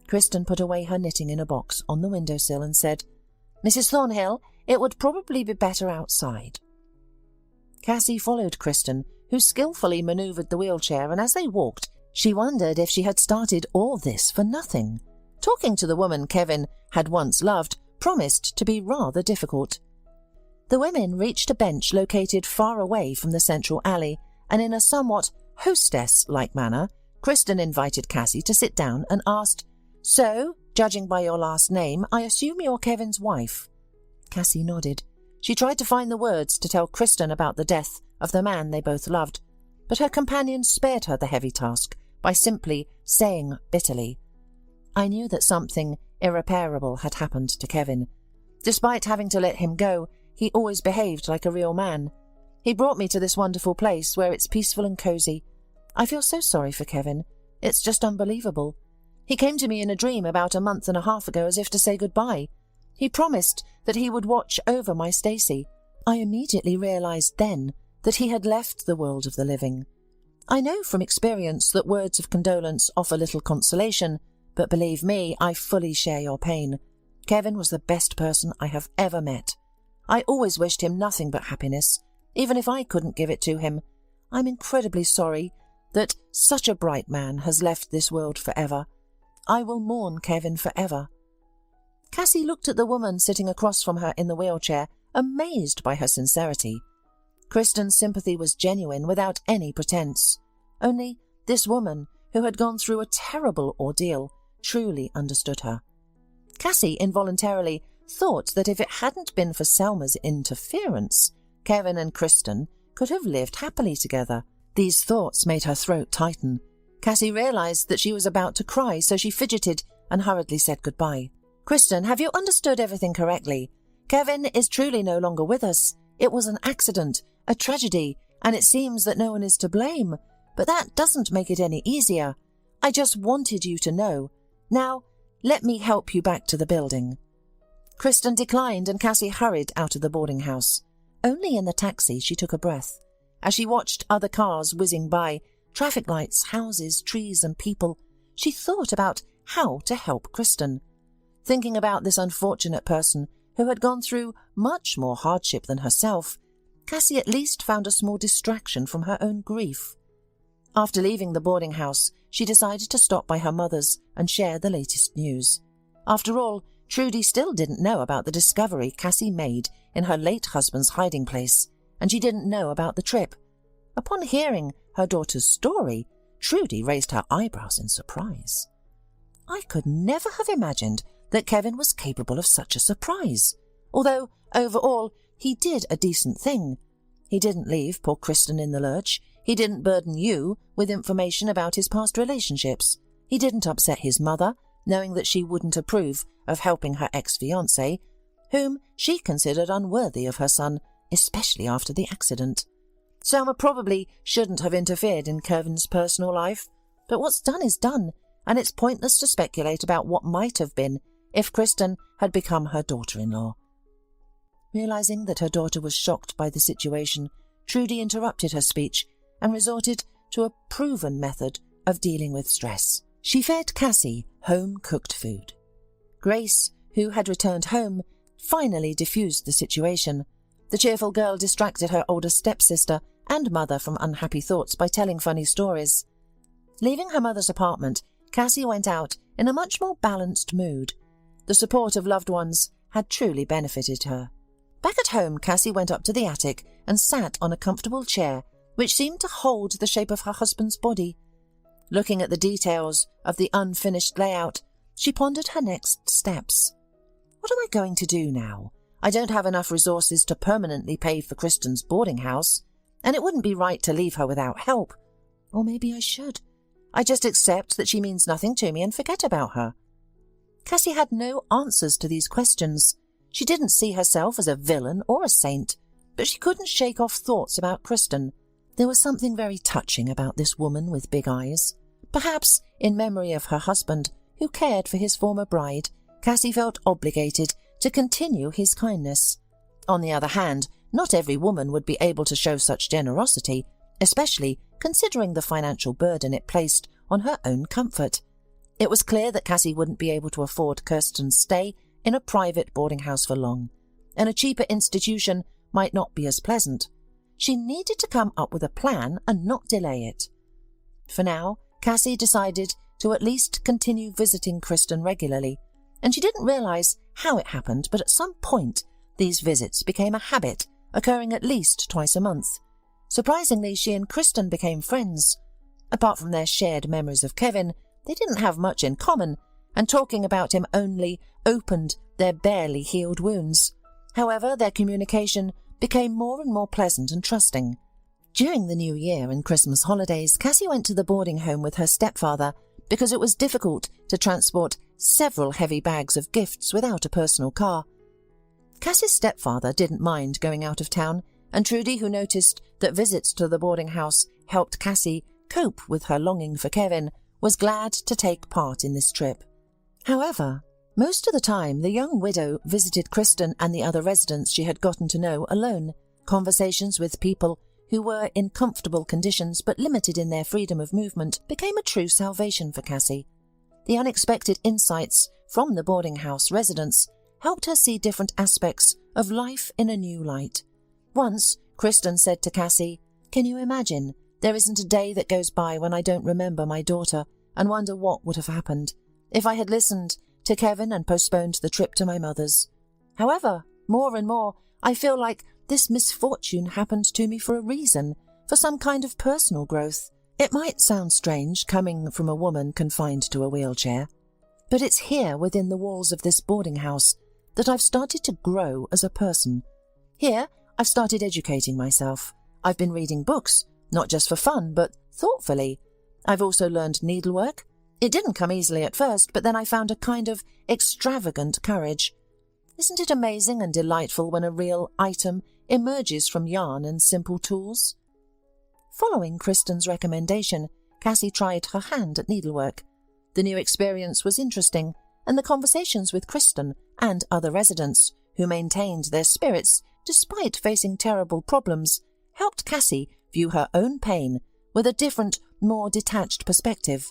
Kristen put away her knitting in a box on the windowsill and said, "Mrs. Thornhill, it would probably be better outside." Cassie followed Kristen, who skillfully manoeuvred the wheelchair, and as they walked, she wondered if she had started all this for nothing. Talking to the woman Kevin had once loved promised to be rather difficult. The women reached a bench located far away from the central alley, and in a somewhat hostess-like manner, Kristen invited Cassie to sit down and asked, "So, judging by your last name, I assume you're Kevin's wife?" Cassie nodded. She tried to find the words to tell Kristen about the death of the man they both loved, but her companion spared her the heavy task by simply saying bitterly, "I knew that something irreparable had happened to Kevin. Despite having to let him go, he always behaved like a real man. He brought me to this wonderful place where it's peaceful and cozy. I feel so sorry for Kevin. It's just unbelievable. He came to me in a dream about a month and a half ago as if to say goodbye. He promised that he would watch over my Stacy. I immediately realized then that he had left the world of the living. I know from experience that words of condolence offer little consolation, but believe me, I fully share your pain. Kevin was the best person I have ever met. I always wished him nothing but happiness, even if I couldn't give it to him. I'm incredibly sorry that such a bright man has left this world forever. I will mourn Kevin forever." Cassie looked at the woman sitting across from her in the wheelchair, amazed by her sincerity. Kristen's sympathy was genuine without any pretense. Only this woman, who had gone through a terrible ordeal, truly understood her. Cassie involuntarily thought that if it hadn't been for Selma's interference, Kevin and Kristen could have lived happily together. These thoughts made her throat tighten. Cassie realized that she was about to cry, so she fidgeted and hurriedly said goodbye. "Kristen, have you understood everything correctly? Kevin is truly no longer with us. It was an accident, a tragedy, and it seems that no one is to blame. But that doesn't make it any easier. I just wanted you to know. Now, let me help you back to the building." Kristen declined, and Cassie hurried out of the boarding house. Only in the taxi she took a breath. As she watched other cars whizzing by, traffic lights, houses, trees, and people, she thought about how to help Kristen. Thinking about this unfortunate person who had gone through much more hardship than herself, Cassie at least found a small distraction from her own grief. After leaving the boarding house, she decided to stop by her mother's and share the latest news. After all, Trudy still didn't know about the discovery Cassie made in her late husband's hiding place, and she didn't know about the trip. Upon hearing her daughter's story, Trudy raised her eyebrows in surprise. "I could never have imagined that Kevin was capable of such a surprise, although, overall, he did a decent thing. He didn't leave poor Kristen in the lurch. He didn't burden you with information about his past relationships. He didn't upset his mother, knowing that she wouldn't approve of helping her ex-fiancé, whom she considered unworthy of her son, especially after the accident. Selma probably shouldn't have interfered in Kevin's personal life, but what's done is done, and it's pointless to speculate about what might have been if Kristen had become her daughter-in-law." Realizing that her daughter was shocked by the situation, Trudy interrupted her speech and resorted to a proven method of dealing with stress. She fed Cassie home-cooked food. Grace, who had returned home, finally diffused the situation. The cheerful girl distracted her older stepsister and mother from unhappy thoughts by telling funny stories. Leaving her mother's apartment, Cassie went out in a much more balanced mood. The support of loved ones had truly benefited her. Back at home, Cassie went up to the attic and sat on a comfortable chair, which seemed to hold the shape of her husband's body. Looking at the details of the unfinished layout, she pondered her next steps. What am I going to do now? I don't have enough resources to permanently pay for Kristen's boarding house, and it wouldn't be right to leave her without help. Or maybe I should. I just accept that she means nothing to me and forget about her. Cassie had no answers to these questions. She didn't see herself as a villain or a saint. but she couldn't shake off thoughts about Kristen. There was something very touching about this woman with big eyes. Perhaps, in memory of her husband, who cared for his former bride, Cassie felt obligated to continue his kindness. On the other hand, not every woman would be able to show such generosity, especially considering the financial burden it placed on her own comfort. It was clear that Cassie wouldn't be able to afford Kirsten's stay in a private boarding house for long, and a cheaper institution might not be as pleasant. She needed to come up with a plan and not delay it. For now, Cassie decided to at least continue visiting Kristen regularly, and she didn't realize how it happened, but at some point these visits became a habit, occurring at least twice a month. Surprisingly, she and Kristen became friends. Apart from their shared memories of Kevin, they didn't have much in common, and talking about him only opened their barely healed wounds. However, their communication became more and more pleasant and trusting. During the New Year and Christmas holidays, Cassie went to the boarding home with her stepfather because it was difficult to transport several heavy bags of gifts without a personal car. Cassie's stepfather didn't mind going out of town, and Trudy, who noticed that visits to the boarding house helped Cassie cope with her longing for Kevin, was glad to take part in this trip. However, most of the time the young widow visited Kristen and the other residents she had gotten to know alone. Conversations with people who were in comfortable conditions but limited in their freedom of movement became a true salvation for Cassie. The unexpected insights from the boarding house residents helped her see different aspects of life in a new light. Once, Kristen said to Cassie, "Can you imagine? There isn't a day that goes by when I don't remember my daughter and wonder what would have happened if I had listened to Kevin and postponed the trip to my mother's. However, more and more, I feel like this misfortune happened to me for a reason, for some kind of personal growth. It might sound strange coming from a woman confined to a wheelchair, but it's here within the walls of this boarding house that I've started to grow as a person. Here, I've started educating myself. I've been reading books, not just for fun, but thoughtfully. I've also learned needlework. It didn't come easily at first, but then I found a kind of extravagant courage. Isn't it amazing and delightful when a real item emerges from yarn and simple tools?" Following Kristen's recommendation, Cassie tried her hand at needlework. The new experience was interesting, and the conversations with Kristen and other residents, who maintained their spirits despite facing terrible problems, helped Cassie view her own pain with a different, more detached perspective.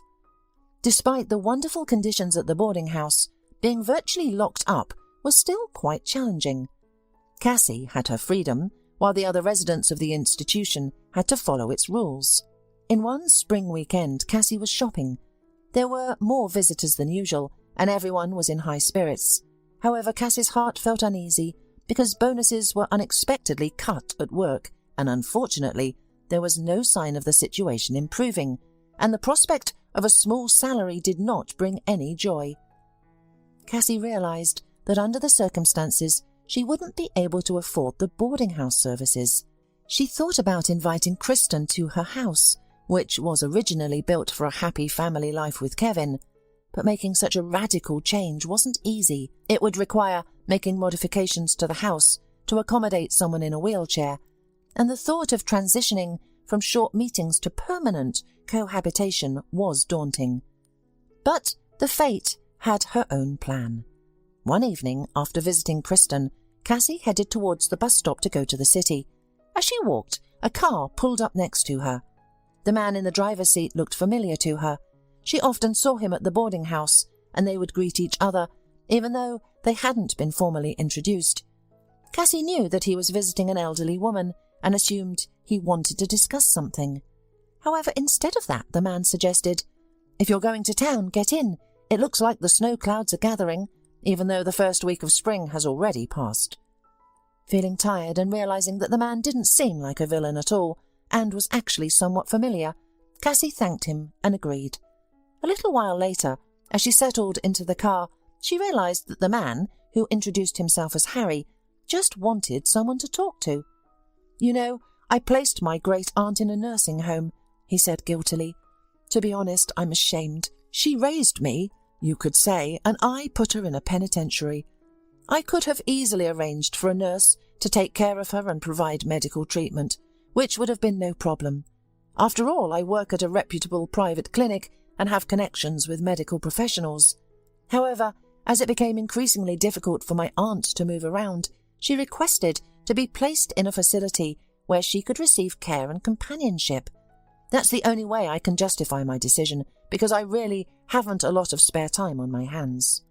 Despite the wonderful conditions at the boarding house, being virtually locked up was still quite challenging. Cassie had her freedom, while the other residents of the institution had to follow its rules. In one spring weekend, Cassie was shopping. There were more visitors than usual, and everyone was in high spirits. However, Cassie's heart felt uneasy because bonuses were unexpectedly cut at work, and unfortunately, there was no sign of the situation improving, and the prospect of a small salary did not bring any joy. Cassie realized that under the circumstances, she wouldn't be able to afford the boarding house services. She thought about inviting Kristen to her house, which was originally built for a happy family life with Kevin, but making such a radical change wasn't easy. It would require making modifications to the house to accommodate someone in a wheelchair, and the thought of transitioning from short meetings to permanent cohabitation was daunting. But the fate had her own plan. One evening, after visiting Kristen, Cassie headed towards the bus stop to go to the city. As she walked, a car pulled up next to her. The man in the driver's seat looked familiar to her. She often saw him at the boarding house, and they would greet each other, even though they hadn't been formally introduced. Cassie knew that he was visiting an elderly woman, and assumed he wanted to discuss something. However, instead of that, the man suggested, "If you're going to town, get in. It looks like the snow clouds are gathering, even though the first week of spring has already passed." Feeling tired and realizing that the man didn't seem like a villain at all, and was actually somewhat familiar, Cassie thanked him and agreed. A little while later, as she settled into the car, she realized that the man, who introduced himself as Harry, just wanted someone to talk to. "You know, I placed my great-aunt in a nursing home," he said guiltily. "To be honest, I'm ashamed. She raised me, you could say, and I put her in a penitentiary. I could have easily arranged for a nurse to take care of her and provide medical treatment, which would have been no problem. After all, I work at a reputable private clinic and have connections with medical professionals. However, as it became increasingly difficult for my aunt to move around, she requested to be placed in a facility where she could receive care and companionship. That's the only way I can justify my decision, because I really haven't a lot of spare time on my hands."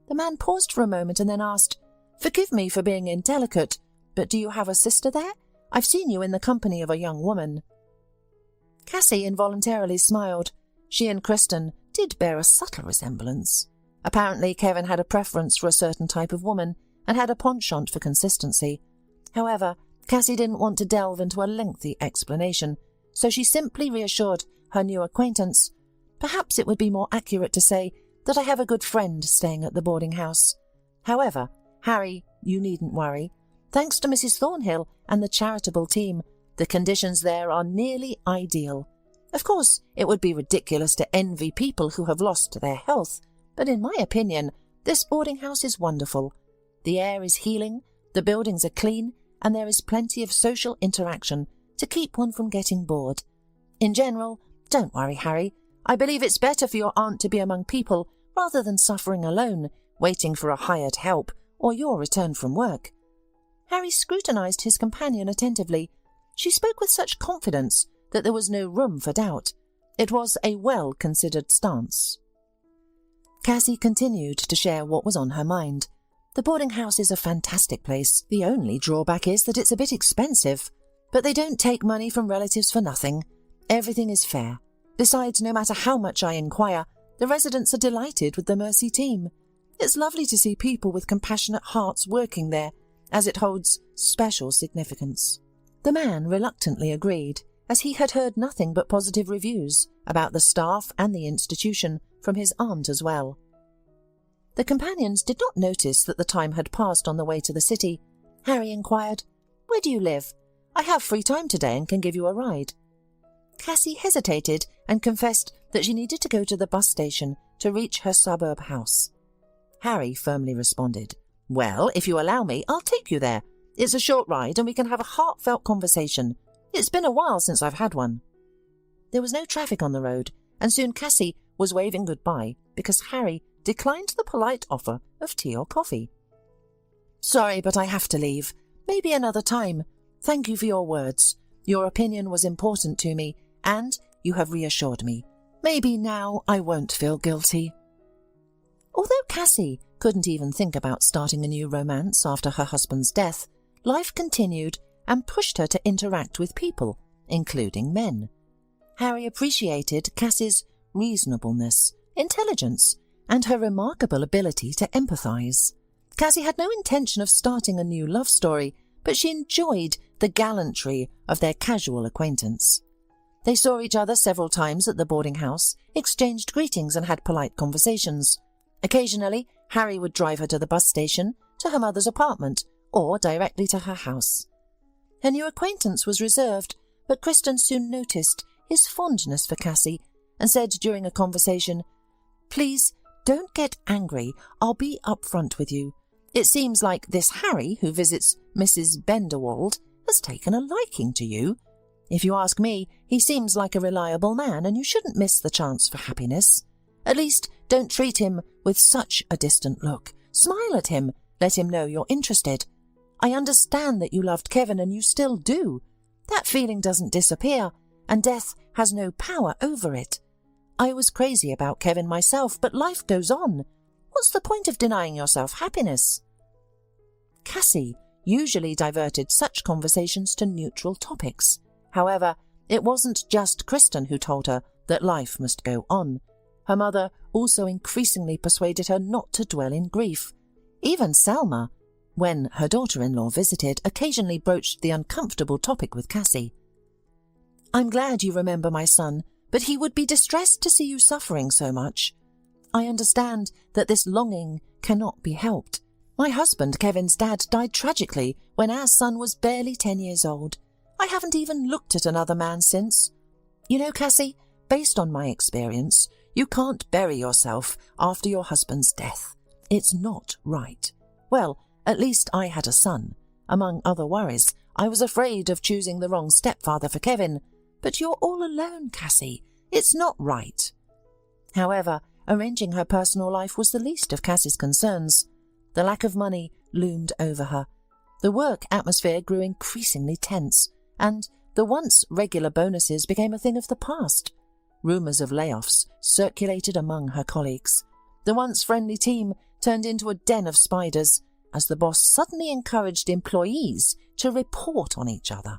The man paused for a moment and then asked, "Forgive me for being indelicate, but do you have a sister there? I've seen you in the company of a young woman." Cassie involuntarily smiled. She and Kristen did bear a subtle resemblance. Apparently, Kevin had a preference for a certain type of woman and had a penchant for consistency. However, Cassie didn't want to delve into a lengthy explanation, so she simply reassured her new acquaintance. Perhaps it would be more accurate to say that I have a good friend staying at the boarding house. However, Harry, you needn't worry. Thanks to Mrs. Thornhill and the charitable team, the conditions there are nearly ideal. Of course, it would be ridiculous to envy people who have lost their health, but in my opinion, this boarding house is wonderful. The air is healing, the buildings are clean, and there is plenty of social interaction to keep one from getting bored. In general, don't worry, Harry. I believe it's better for your aunt to be among people rather than suffering alone, waiting for a hired help or your return from work. Harry scrutinized his companion attentively. She spoke with such confidence that there was no room for doubt. It was a well-considered stance. Cassie continued to share what was on her mind. The boarding house is a fantastic place. The only drawback is that it's a bit expensive, but they don't take money from relatives for nothing. Everything is fair. Besides, no matter how much I inquire, the residents are delighted with the Mercy team. It's lovely to see people with compassionate hearts working there, as it holds special significance. The man reluctantly agreed, as he had heard nothing but positive reviews about the staff and the institution from his aunt as well. The companions did not notice that the time had passed on the way to the city. Harry inquired, "Where do you live? I have free time today and can give you a ride." Cassie hesitated and confessed that she needed to go to the bus station to reach her suburb house. Harry firmly responded, "Well, if you allow me, I'll take you there. It's a short ride and we can have a heartfelt conversation. It's been a while since I've had one." There was no traffic on the road, and soon Cassie was waving goodbye because Harry declined the polite offer of tea or coffee. "Sorry, but I have to leave. Maybe another time. Thank you for your words. Your opinion was important to me, and you have reassured me. Maybe now I won't feel guilty." Although Cassie couldn't even think about starting a new romance after her husband's death, life continued and pushed her to interact with people, including men. Harry appreciated Cassie's reasonableness, intelligence, and her remarkable ability to empathize. Cassie had no intention of starting a new love story, but she enjoyed the gallantry of their casual acquaintance. They saw each other several times at the boarding house, exchanged greetings and had polite conversations. Occasionally, Harry would drive her to the bus station, to her mother's apartment, or directly to her house. Her new acquaintance was reserved, but Kristen soon noticed his fondness for Cassie and said during a conversation, "Please, don't get angry. I'll be upfront with you. It seems like this Harry, who visits Mrs. Benderwald, has taken a liking to you. If you ask me, he seems like a reliable man, and you shouldn't miss the chance for happiness. At least, don't treat him with such a distant look. Smile at him. Let him know you're interested. I understand that you loved Kevin, and you still do. That feeling doesn't disappear, and death has no power over it. I was crazy about Kevin myself, but life goes on. What's the point of denying yourself happiness?" Cassie usually diverted such conversations to neutral topics. However, it wasn't just Kristen who told her that life must go on. Her mother also increasingly persuaded her not to dwell in grief. Even Selma, when her daughter-in-law visited, occasionally broached the uncomfortable topic with Cassie. "I'm glad you remember my son, but he would be distressed to see you suffering so much. I understand that this longing cannot be helped. My husband, Kevin's dad, died tragically when our son was barely 10 years old. I haven't even looked at another man since. You know, Cassie, based on my experience, you can't bury yourself after your husband's death. It's not right. Well, at least I had a son. Among other worries, I was afraid of choosing the wrong stepfather for Kevin. But you're all alone, Cassie. It's not right. However, arranging her personal life was the least of Cassie's concerns. The lack of money loomed over her. The work atmosphere grew increasingly tense, and the once regular bonuses became a thing of the past. Rumours of layoffs circulated among her colleagues. The once friendly team turned into a den of spiders, as the boss suddenly encouraged employees to report on each other.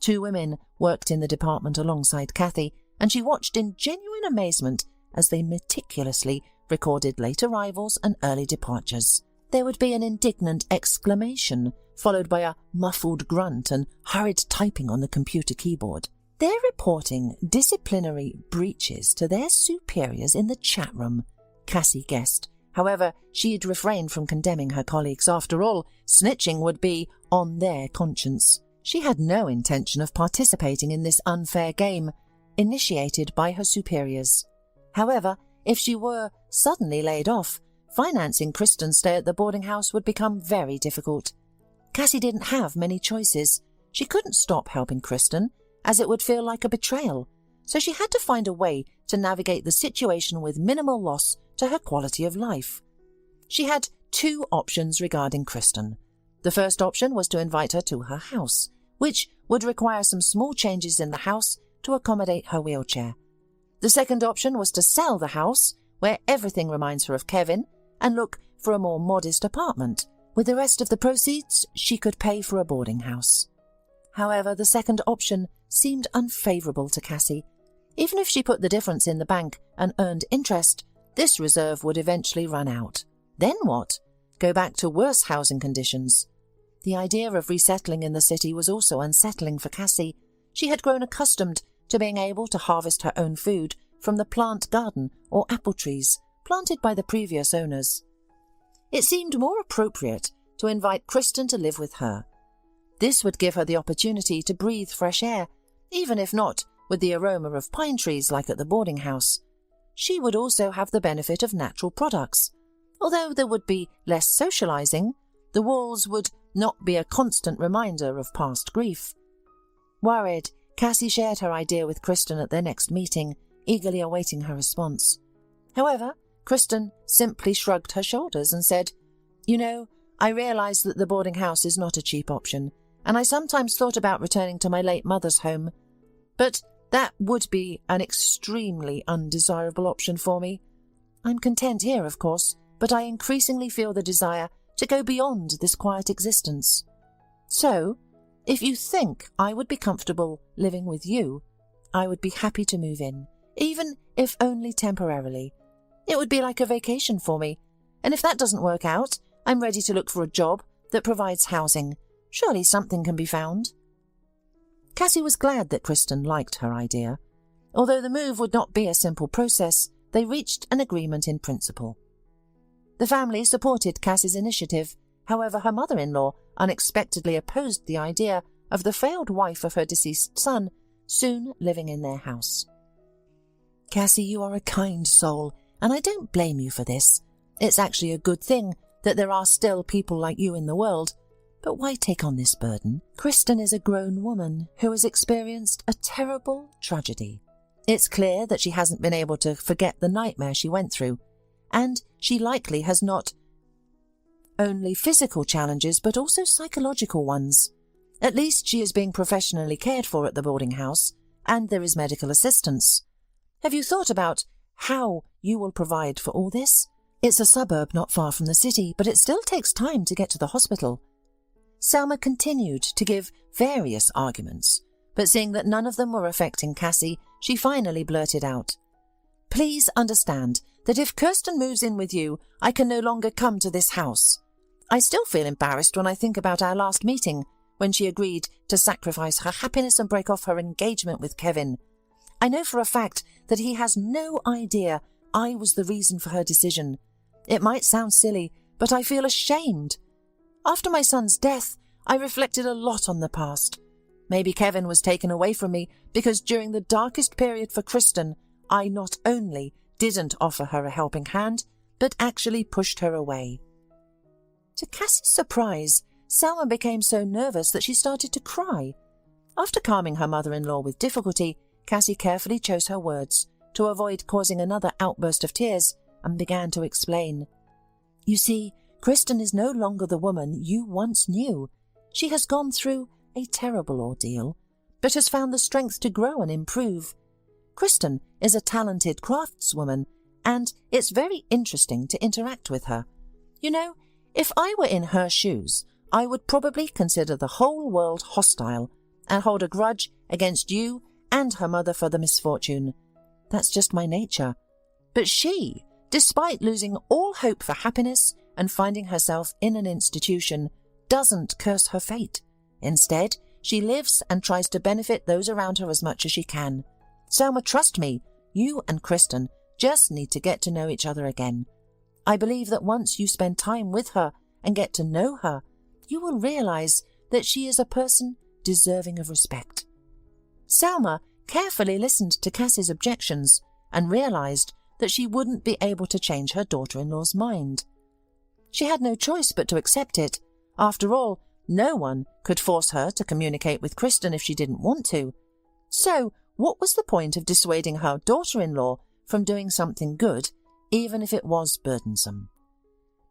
2 women worked in the department alongside Kathy, and she watched in genuine amazement as they meticulously recorded late arrivals and early departures. There would be an indignant exclamation, followed by a muffled grunt and hurried typing on the computer keyboard. They're reporting disciplinary breaches to their superiors in the chat room, Cassie guessed. However, she'd refrained from condemning her colleagues. After all, snitching would be on their conscience. She had no intention of participating in this unfair game, initiated by her superiors. However, if she were suddenly laid off, financing Kristen's stay at the boarding house would become very difficult. Cassie didn't have many choices. She couldn't stop helping Kristen, as it would feel like a betrayal, so she had to find a way to navigate the situation with minimal loss to her quality of life. She had 2 options regarding Kristen. The first option was to invite her to her house, which would require some small changes in the house to accommodate her wheelchair. The second option was to sell the house, where everything reminds her of Kevin, and look for a more modest apartment. With the rest of the proceeds, she could pay for a boarding house. However, the second option seemed unfavourable to Cassie. Even if she put the difference in the bank and earned interest, this reserve would eventually run out. Then what? Go back to worse housing conditions. The idea of resettling in the city was also unsettling for Cassie. She had grown accustomed to being able to harvest her own food from the plant garden or apple trees planted by the previous owners. It seemed more appropriate to invite Kristen to live with her. This would give her the opportunity to breathe fresh air, even if not with the aroma of pine trees like at the boarding house. She would also have the benefit of natural products. Although there would be less socializing, the walls would not be a constant reminder of past grief. Worried, Cassie shared her idea with Kristen at their next meeting, eagerly awaiting her response. However, Kristen simply shrugged her shoulders and said, "You know, I realize that the boarding house is not a cheap option, and I sometimes thought about returning to my late mother's home. But that would be an extremely undesirable option for me. I'm content here, of course, but I increasingly feel the desire to go beyond this quiet existence. So, if you think I would be comfortable living with you, I would be happy to move in, even if only temporarily. It would be like a vacation for me, and if that doesn't work out, I'm ready to look for a job that provides housing. Surely something can be found." Cassie was glad that Kristen liked her idea. Although the move would not be a simple process, they reached an agreement in principle. The family supported Cassie's initiative. However, her mother-in-law unexpectedly opposed the idea of the failed wife of her deceased son soon living in their house. "Cassie, you are a kind soul, and I don't blame you for this. It's actually a good thing that there are still people like you in the world. But why take on this burden? Kristen is a grown woman who has experienced a terrible tragedy. It's clear that she hasn't been able to forget the nightmare she went through, and she likely has not only physical challenges but also psychological ones. At least she is being professionally cared for at the boarding house, and there is medical assistance. Have you thought about how you will provide for all this? It's a suburb not far from the city, but it still takes time to get to the hospital." Selma continued to give various arguments, but seeing that none of them were affecting Cassie, she finally blurted out, "Please understand that if Kirsten moves in with you, I can no longer come to this house. I still feel embarrassed when I think about our last meeting, when she agreed to sacrifice her happiness and break off her engagement with Kevin. I know for a fact that he has no idea I was the reason for her decision. It might sound silly, but I feel ashamed. After my son's death, I reflected a lot on the past. Maybe Kevin was taken away from me because during the darkest period for Kristen, I not only didn't offer her a helping hand, but actually pushed her away." To Cassie's surprise, Selma became so nervous that she started to cry. After calming her mother-in-law with difficulty, Cassie carefully chose her words to avoid causing another outburst of tears and began to explain. You see, Kristen is no longer the woman you once knew. She has gone through a terrible ordeal, but has found the strength to grow and improve. Kristen is a talented craftswoman, and it's very interesting to interact with her. You know, if I were in her shoes, I would probably consider the whole world hostile and hold a grudge against you and her mother for the misfortune. That's just my nature. But she, despite losing all hope for happiness and finding herself in an institution, doesn't curse her fate. Instead, she lives and tries to benefit those around her as much as she can. Selma, trust me, you and Kristen just need to get to know each other again. I believe that once you spend time with her and get to know her, you will realize that she is a person deserving of respect. Selma carefully listened to Cassie's objections and realized that she wouldn't be able to change her daughter-in-law's mind. She had no choice but to accept it. After all, no one could force her to communicate with Kristen if she didn't want to. So, what was the point of dissuading her daughter-in-law from doing something good, even if it was burdensome?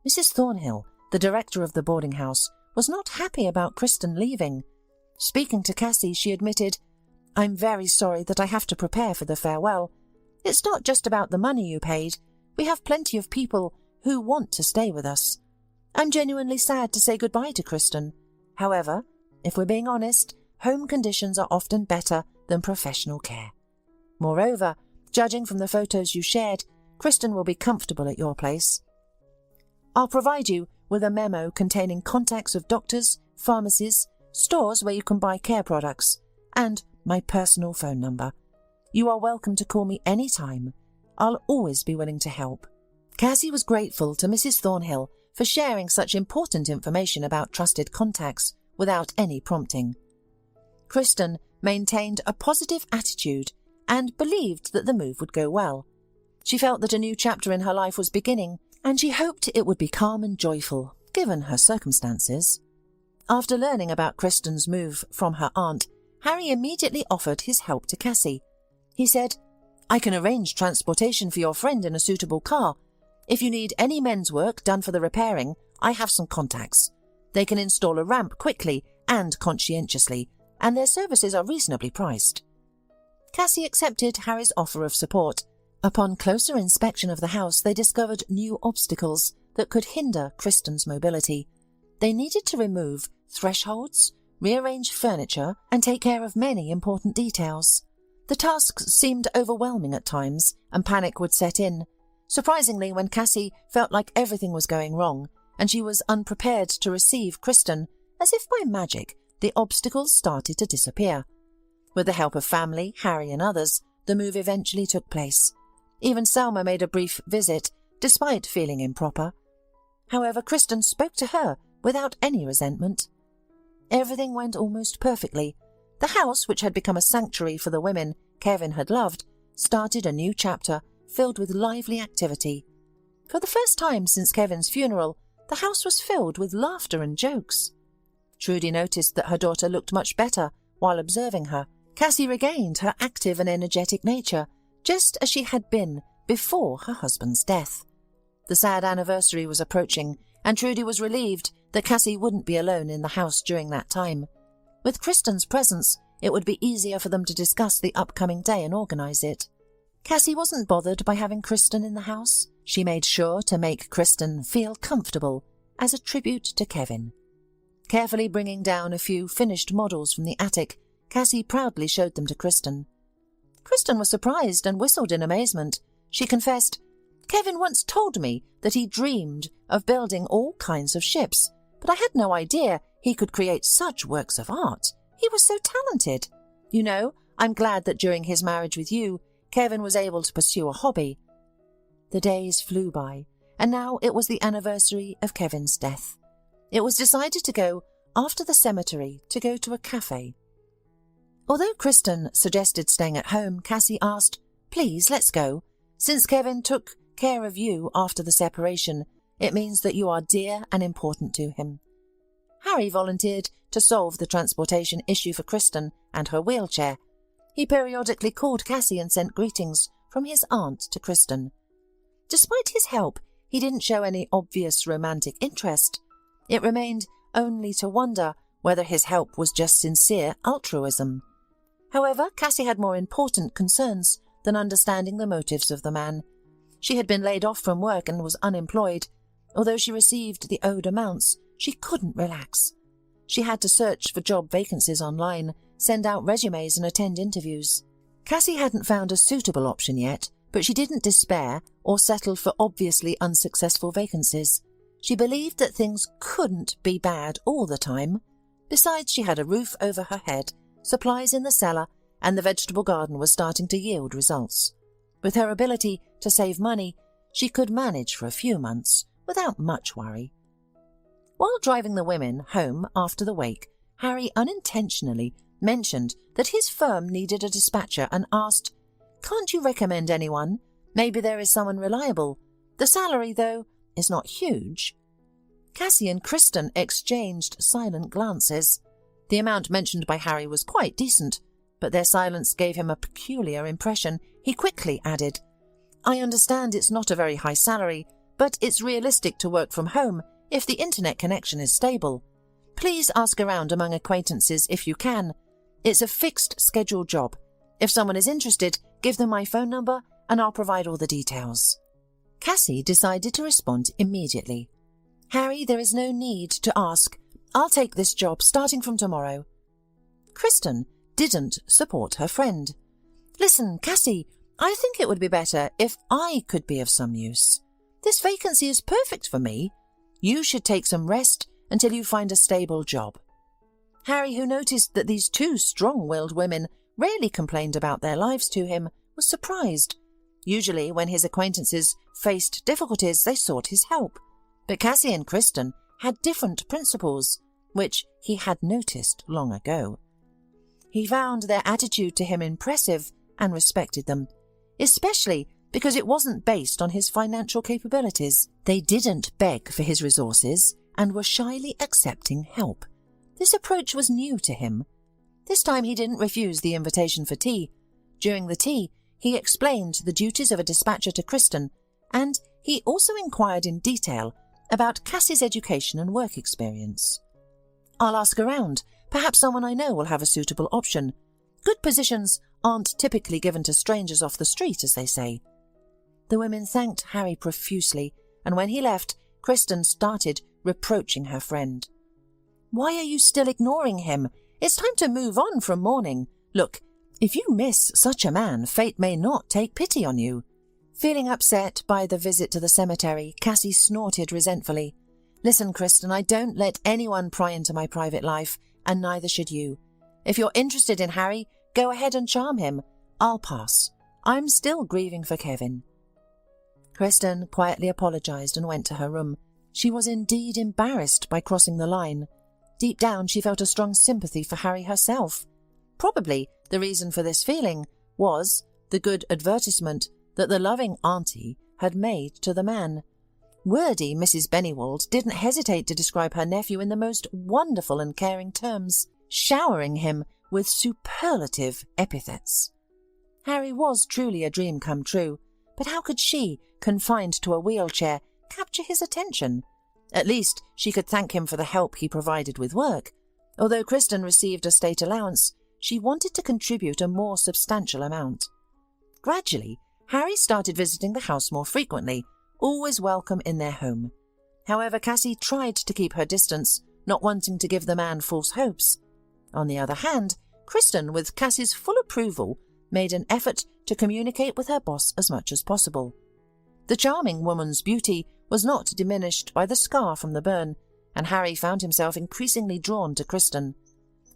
Mrs. Thornhill, the director of the boarding house, was not happy about Kristen leaving. Speaking to Cassie, she admitted, I'm very sorry that I have to prepare for the farewell. It's not just about the money you paid. We have plenty of people who want to stay with us. I'm genuinely sad to say goodbye to Kristen. However, if we're being honest, home conditions are often better than professional care. Moreover, judging from the photos you shared, Kristen will be comfortable at your place. I'll provide you with a memo containing contacts of doctors, pharmacies, stores where you can buy care products, and my personal phone number. You are welcome to call me any time. I'll always be willing to help. Cassie was grateful to Mrs. Thornhill for sharing such important information about trusted contacts without any prompting. Kristen maintained a positive attitude and believed that the move would go well. She felt that a new chapter in her life was beginning, and she hoped it would be calm and joyful, given her circumstances. After learning about Kristen's move from her aunt, Harry immediately offered his help to Cassie. He said, I can arrange transportation for your friend in a suitable car. If you need any men's work done for the repairing, I have some contacts. They can install a ramp quickly and conscientiously, and their services are reasonably priced. Cassie accepted Harry's offer of support. Upon closer inspection of the house, they discovered new obstacles that could hinder Kristen's mobility. They needed to remove thresholds, rearrange furniture, and take care of many important details. The tasks seemed overwhelming at times, and panic would set in. Surprisingly, when Cassie felt like everything was going wrong, and she was unprepared to receive Kristen, as if by magic, the obstacles started to disappear. With the help of family, Harry and others, the move eventually took place. Even Selma made a brief visit, despite feeling improper. However, Kristen spoke to her without any resentment. Everything went almost perfectly. The house, which had become a sanctuary for the women Kevin had loved, started a new chapter filled with lively activity. For the first time since Kevin's funeral, the house was filled with laughter and jokes. Trudy noticed that her daughter looked much better while observing her. Cassie regained her active and energetic nature, just as she had been before her husband's death. The sad anniversary was approaching, and Trudy was relieved that Cassie wouldn't be alone in the house during that time. With Kristen's presence, it would be easier for them to discuss the upcoming day and organize it. Cassie wasn't bothered by having Kristen in the house. She made sure to make Kristen feel comfortable as a tribute to Kevin. Carefully bringing down a few finished models from the attic, Cassie proudly showed them to Kristen. Kristen was surprised and whistled in amazement. She confessed, Kevin once told me that he dreamed of building all kinds of ships, but I had no idea he could create such works of art. He was so talented. You know, I'm glad that during his marriage with you, Kevin was able to pursue a hobby. The days flew by, and now it was the anniversary of Kevin's death. It was decided to go after the cemetery to go to a cafe. Although Kristen suggested staying at home, Cassie asked, Please, let's go. Since Kevin took care of you after the separation, It means that you are dear and important to him. Harry volunteered to solve the transportation issue for Kristen and her wheelchair. He periodically called Cassie and sent greetings from his aunt to Kristen. Despite his help, he didn't show any obvious romantic interest. It remained only to wonder whether his help was just sincere altruism. However, Cassie had more important concerns than understanding the motives of the man. She had been laid off from work and was unemployed. Although she received the owed amounts, she couldn't relax. She had to search for job vacancies online, send out resumes and attend interviews. Cassie hadn't found a suitable option yet, but she didn't despair or settle for obviously unsuccessful vacancies. She believed that things couldn't be bad all the time. Besides, she had a roof over her head, supplies in the cellar, and the vegetable garden was starting to yield results. With her ability to save money, she could manage for a few months without much worry. While driving the women home after the wake, Harry unintentionally mentioned that his firm needed a dispatcher and asked, "Can't you recommend anyone? Maybe there is someone reliable. The salary, though, is not huge." Cassie and Kristen exchanged silent glances. The amount mentioned by Harry was quite decent, but their silence gave him a peculiar impression. He quickly added, "I understand it's not a very high salary, but it's realistic to work from home if the internet connection is stable. Please ask around among acquaintances if you can. It's a fixed schedule job. If someone is interested, give them my phone number and I'll provide all the details." Cassie decided to respond immediately. "Harry, there is no need to ask. I'll take this job starting from tomorrow." Kristen didn't support her friend. "Listen, Cassie, I think it would be better if I could be of some use. This vacancy is perfect for me. You should take some rest until you find a stable job." Harry, who noticed that these two strong-willed women rarely complained about their lives to him, was surprised. Usually, when his acquaintances faced difficulties, they sought his help. But Cassie and Kristen had different principles, which he had noticed long ago. He found their attitude to him impressive and respected them, especially because it wasn't based on his financial capabilities. They didn't beg for his resources and were shyly accepting help. This approach was new to him. This time he didn't refuse the invitation for tea. During the tea, he explained the duties of a dispatcher to Kristen, and he also inquired in detail about Cassie's education and work experience. "I'll ask around. Perhaps someone I know will have a suitable option. Good positions aren't typically given to strangers off the street, as they say." The women thanked Harry profusely, and when he left, Kristen started reproaching her friend. "Why are you still ignoring him? It's time to move on from mourning. Look, if you miss such a man, fate may not take pity on you." Feeling upset by the visit to the cemetery, Cassie snorted resentfully. "Listen, Kristen, I don't let anyone pry into my private life, and neither should you. If you're interested in Harry, go ahead and charm him. I'll pass. I'm still grieving for Kevin." Kristen quietly apologized and went to her room. She was indeed embarrassed by crossing the line. Deep down, she felt a strong sympathy for Harry herself. Probably the reason for this feeling was the good advertisement that the loving auntie had made to the man. Wordy Mrs. Bennywold didn't hesitate to describe her nephew in the most wonderful and caring terms, showering him with superlative epithets. Harry was truly a dream come true, but how could she, confined to a wheelchair, capture his attention? At least she could thank him for the help he provided with work. Although Kristen received a state allowance, she wanted to contribute a more substantial amount. Gradually, Harry started visiting the house more frequently, always welcome in their home. However, Cassie tried to keep her distance, not wanting to give the man false hopes. On the other hand, Kristen, with Cassie's full approval, made an effort to communicate with her boss as much as possible. The charming woman's beauty was not diminished by the scar from the burn, and Harry found himself increasingly drawn to Kristen.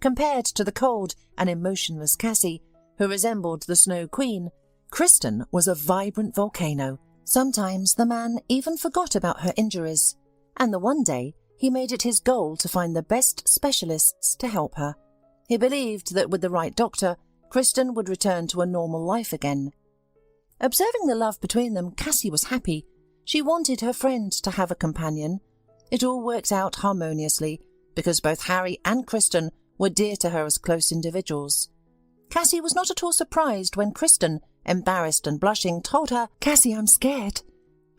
Compared to the cold and emotionless Cassie, who resembled the Snow Queen, Kristen was a vibrant volcano. Sometimes the man even forgot about her injuries, and the one day he made it his goal to find the best specialists to help her. He believed that with the right doctor, Kristen would return to a normal life again. Observing the love between them, Cassie was happy. She wanted her friend to have a companion. It all worked out harmoniously, because both Harry and Kristen were dear to her as close individuals. Cassie was not at all surprised when Kristen, embarrassed and blushing, told her, "Cassie, I'm scared.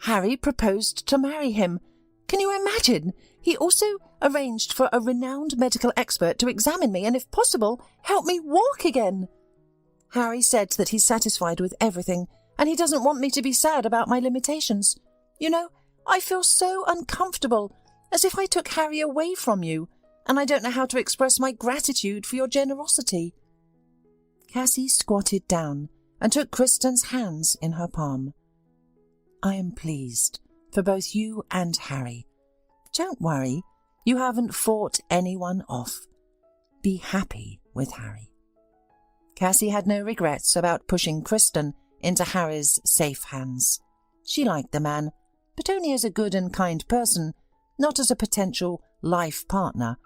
Harry proposed to marry him. Can you imagine? He also arranged for a renowned medical expert to examine me and, if possible, help me walk again. Harry said that he's satisfied with everything and he doesn't want me to be sad about my limitations. You know, I feel so uncomfortable, as if I took Harry away from you, and I don't know how to express my gratitude for your generosity." Cassie squatted down and took Kristen's hands in her palm. "I am pleased for both you and Harry. Don't worry, you haven't fought anyone off. Be happy with Harry." Cassie had no regrets about pushing Kristen into Harry's safe hands. She liked the man, but only as a good and kind person, not as a potential life partner.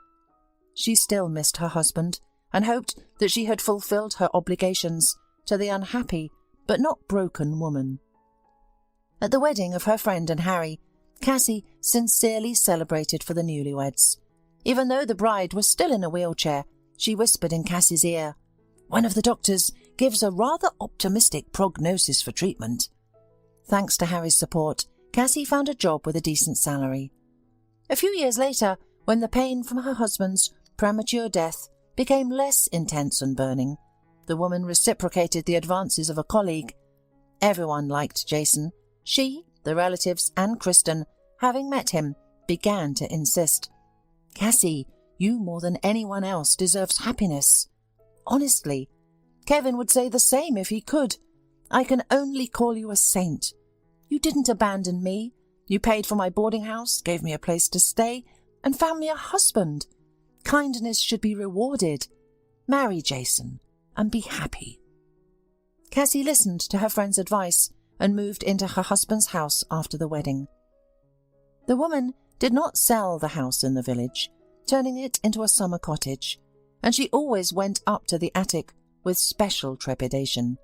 She still missed her husband and hoped that she had fulfilled her obligations to the unhappy but not broken woman. At the wedding of her friend and Harry, Cassie sincerely celebrated for the newlyweds. Even though the bride was still in a wheelchair, she whispered in Cassie's ear, "One of the doctors gives a rather optimistic prognosis for treatment." Thanks to Harry's support, Cassie found a job with a decent salary. A few years later, when the pain from her husband's premature death became less intense and burning, the woman reciprocated the advances of a colleague. Everyone liked Jason. She, the relatives, and Kristen, having met him, began to insist, "Cassie, you more than anyone else deserves happiness." Honestly, Kevin would say the same if he could. "I can only call you a saint. You didn't abandon me. You paid for my boarding house, gave me a place to stay, and found me a husband. Kindness should be rewarded. Marry Jason and be happy." Cassie listened to her friend's advice and moved into her husband's house after the wedding. The woman did not sell the house in the village, turning it into a summer cottage, and she always went up to the attic with special trepidation,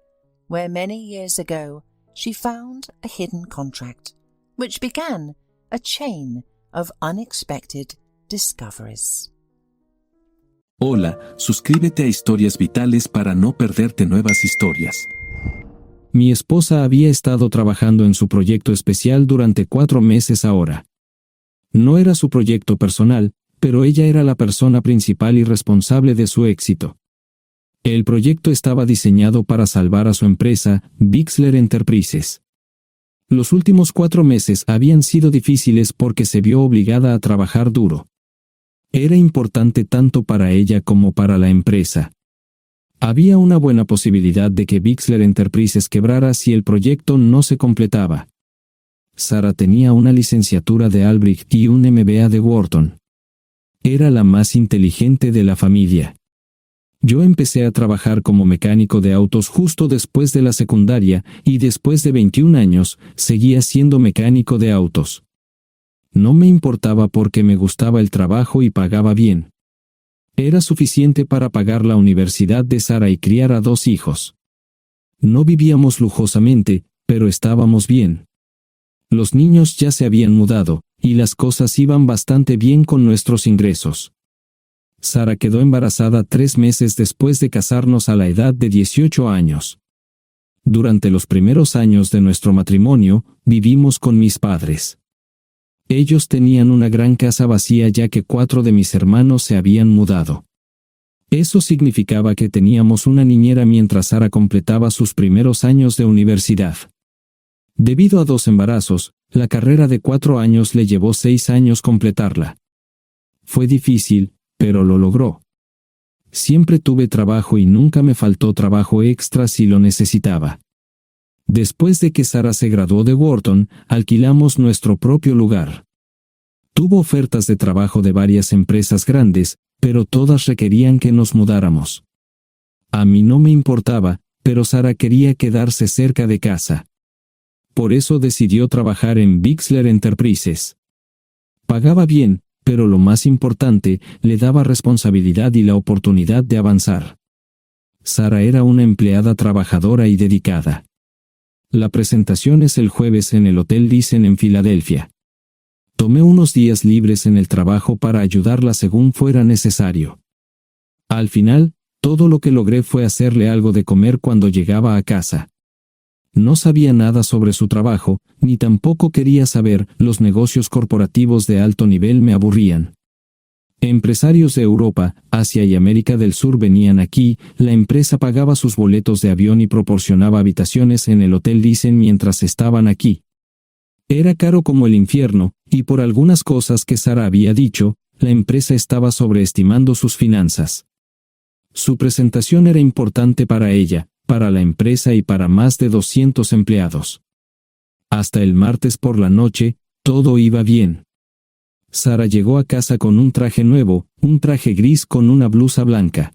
where many years ago she found a hidden contract, which began a chain of unexpected discoveries. Hola, suscríbete a Historias Vitales para no perderte nuevas historias. Mi esposa había estado trabajando en su proyecto especial durante 4 meses ahora. No era su proyecto personal, pero ella era la persona principal y responsable de su éxito. El proyecto estaba diseñado para salvar a su empresa, Bixler Enterprises. Los últimos 4 meses habían sido difíciles porque se vio obligada a trabajar duro. Era importante tanto para ella como para la empresa. Había una buena posibilidad de que Bixler Enterprises quebrara si el proyecto no se completaba. Sara tenía una licenciatura de Albrecht y un MBA de Wharton. Era la más inteligente de la familia. Yo empecé a trabajar como mecánico de autos justo después de la secundaria y después de 21 años seguía siendo mecánico de autos. No me importaba porque me gustaba el trabajo y pagaba bien. Era suficiente para pagar la universidad de Sara y criar a 2 hijos. No vivíamos lujosamente, pero estábamos bien. Los niños ya se habían mudado, y las cosas iban bastante bien con nuestros ingresos. Sara quedó embarazada 3 meses después de casarnos a la edad de 18 años. Durante los primeros años de nuestro matrimonio, vivimos con mis padres. Ellos tenían una gran casa vacía ya que 4 de mis hermanos se habían mudado. Eso significaba que teníamos una niñera mientras Sara completaba sus primeros años de universidad. Debido a 2 embarazos, la carrera de 4 años le llevó 6 años completarla. Fue difícil, pero lo logró. Siempre tuve trabajo y nunca me faltó trabajo extra si lo necesitaba. Después de que Sara se graduó de Wharton, alquilamos nuestro propio lugar. Tuvo ofertas de trabajo de varias empresas grandes, pero todas requerían que nos mudáramos. A mí no me importaba, pero Sara quería quedarse cerca de casa. Por eso decidió trabajar en Bixler Enterprises. Pagaba bien, pero lo más importante, le daba responsabilidad y la oportunidad de avanzar. Sara era una empleada trabajadora y dedicada. La presentación es el jueves en el Hotel Dicen en Filadelfia. Tomé unos días libres en el trabajo para ayudarla según fuera necesario. Al final, todo lo que logré fue hacerle algo de comer cuando llegaba a casa. No sabía nada sobre su trabajo, ni tampoco quería saber. Los negocios corporativos de alto nivel me aburrían. Empresarios de Europa, Asia y América del Sur venían aquí, la empresa pagaba sus boletos de avión y proporcionaba habitaciones en el Hotel Dicen mientras estaban aquí. Era caro como el infierno, y por algunas cosas que Sara había dicho, la empresa estaba sobreestimando sus finanzas. Su presentación era importante para ella, para la empresa y para más de 200 empleados. Hasta el martes por la noche, todo iba bien. Sara llegó a casa con un traje nuevo, un traje gris con una blusa blanca.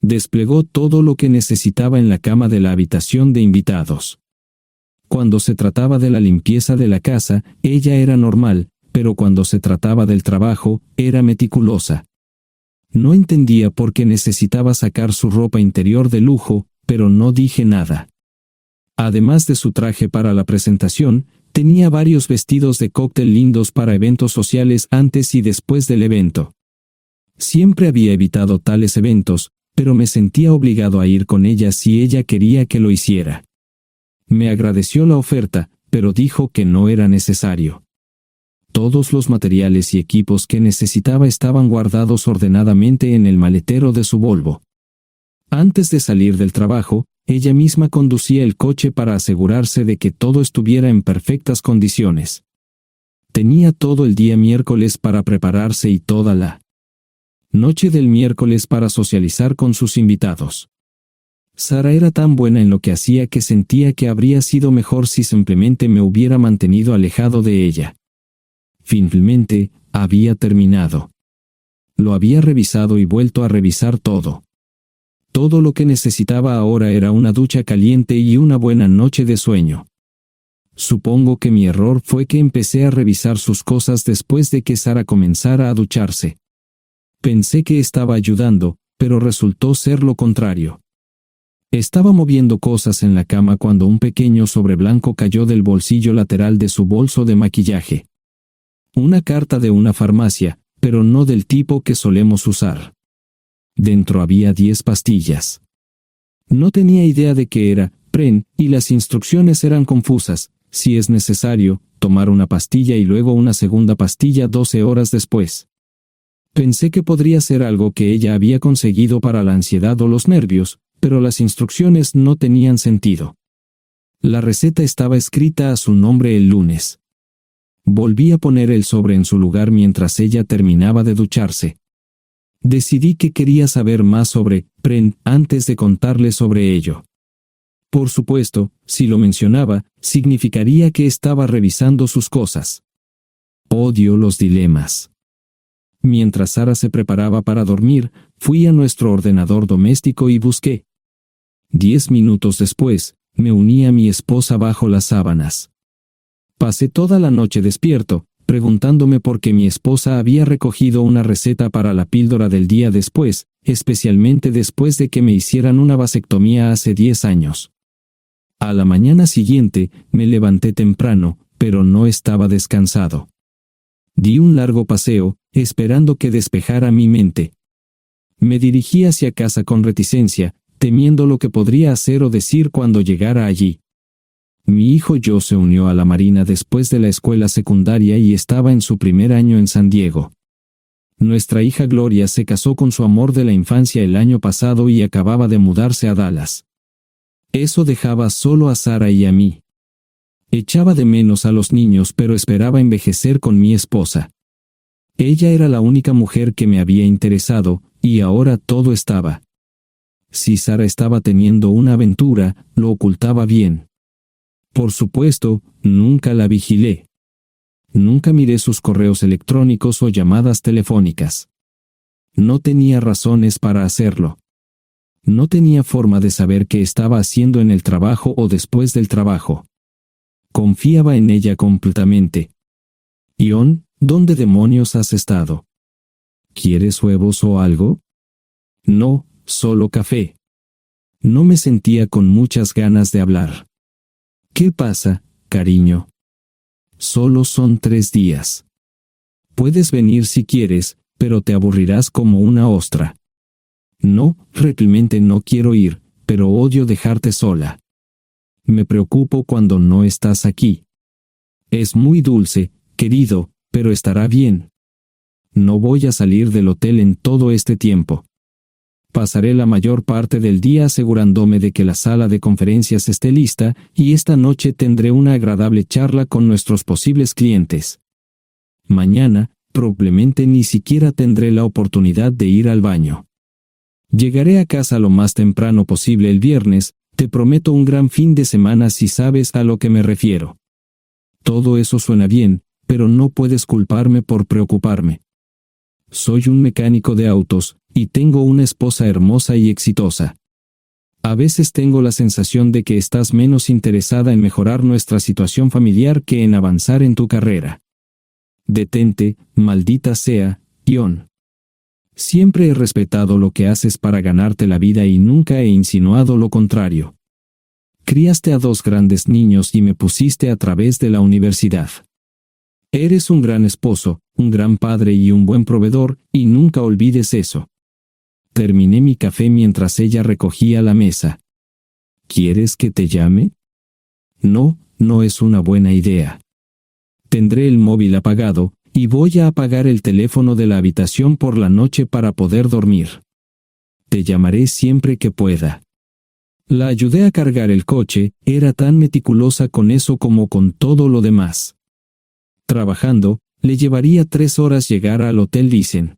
Desplegó todo lo que necesitaba en la cama de la habitación de invitados. Cuando se trataba de la limpieza de la casa, ella era normal, pero cuando se trataba del trabajo, era meticulosa. No entendía por qué necesitaba sacar su ropa interior de lujo, pero no dije nada. Además de su traje para la presentación, tenía varios vestidos de cóctel lindos para eventos sociales antes y después del evento. Siempre había evitado tales eventos, pero me sentía obligado a ir con ella si ella quería que lo hiciera. Me agradeció la oferta, pero dijo que no era necesario. Todos los materiales y equipos que necesitaba estaban guardados ordenadamente en el maletero de su Volvo. Antes de salir del trabajo, ella misma conducía el coche para asegurarse de que todo estuviera en perfectas condiciones. Tenía todo el día miércoles para prepararse y toda la noche del miércoles para socializar con sus invitados. Sara era tan buena en lo que hacía que sentía que habría sido mejor si simplemente me hubiera mantenido alejado de ella. Finalmente, había terminado. Lo había revisado y vuelto a revisar todo. Todo lo que necesitaba ahora era una ducha caliente y una buena noche de sueño. Supongo que mi error fue que empecé a revisar sus cosas después de que Sara comenzara a ducharse. Pensé que estaba ayudando, pero resultó ser lo contrario. Estaba moviendo cosas en la cama cuando un pequeño sobre blanco cayó del bolsillo lateral de su bolso de maquillaje. Una carta de una farmacia, pero no del tipo que solemos usar. Dentro había 10 pastillas. No tenía idea de qué era, PREN, y las instrucciones eran confusas. Si es necesario, tomar una pastilla y luego una segunda pastilla 12 horas después. Pensé que podría ser algo que ella había conseguido para la ansiedad o los nervios, pero las instrucciones no tenían sentido. La receta estaba escrita a su nombre el lunes. Volví a poner el sobre en su lugar mientras ella terminaba de ducharse. Decidí que quería saber más sobre PREN antes de contarle sobre ello. Por supuesto, si lo mencionaba, significaría que estaba revisando sus cosas. Odio los dilemas. Mientras Sara se preparaba para dormir, fui a nuestro ordenador doméstico y busqué. 10 minutos después, me uní a mi esposa bajo las sábanas. Pasé toda la noche despierto, preguntándome por qué mi esposa había recogido una receta para la píldora del día después, especialmente después de que me hicieran una vasectomía hace 10 años. A la mañana siguiente, me levanté temprano, pero no estaba descansado. Di un largo paseo, esperando que despejara mi mente. Me dirigí hacia casa con reticencia, temiendo lo que podría hacer o decir cuando llegara allí. Mi hijo Joe se unió a la Marina después de la escuela secundaria y estaba en su primer año en San Diego. Nuestra hija Gloria se casó con su amor de la infancia el año pasado y acababa de mudarse a Dallas. Eso dejaba solo a Sara y a mí. Echaba de menos a los niños, pero esperaba envejecer con mi esposa. Ella era la única mujer que me había interesado, y ahora todo estaba. Si Sara estaba teniendo una aventura, lo ocultaba bien. Por supuesto, nunca la vigilé. Nunca miré sus correos electrónicos o llamadas telefónicas. No tenía razones para hacerlo. No tenía forma de saber qué estaba haciendo en el trabajo o después del trabajo. Confiaba en ella completamente. Ion, ¿dónde demonios has estado? ¿Quieres huevos o algo? No, solo café. No me sentía con muchas ganas de hablar. ¿Qué pasa, cariño? Solo son 3 días. Puedes venir si quieres, pero te aburrirás como una ostra. No, realmente no quiero ir, pero odio dejarte sola. Me preocupo cuando no estás aquí. Es muy dulce, querido, pero estará bien. No voy a salir del hotel en todo este tiempo. Pasaré la mayor parte del día asegurándome de que la sala de conferencias esté lista, y esta noche tendré una agradable charla con nuestros posibles clientes. Mañana, probablemente ni siquiera tendré la oportunidad de ir al baño. Llegaré a casa lo más temprano posible el viernes, te prometo un gran fin de semana si sabes a lo que me refiero. Todo eso suena bien, pero no puedes culparme por preocuparme. Soy un mecánico de autos, y tengo una esposa hermosa y exitosa. A veces tengo la sensación de que estás menos interesada en mejorar nuestra situación familiar que en avanzar en tu carrera. Detente, maldita sea, Ion. Siempre he respetado lo que haces para ganarte la vida y nunca he insinuado lo contrario. Criaste a 2 grandes niños y me pusiste a través de la universidad. Eres un gran esposo, un gran padre y un buen proveedor, y nunca olvides eso. Terminé mi café mientras ella recogía la mesa. ¿Quieres que te llame? No, no es una buena idea. Tendré el móvil apagado, y voy a apagar el teléfono de la habitación por la noche para poder dormir. Te llamaré siempre que pueda. La ayudé a cargar el coche, era tan meticulosa con eso como con todo lo demás. Trabajando, le llevaría 3 horas llegar al Hotel Thyssen.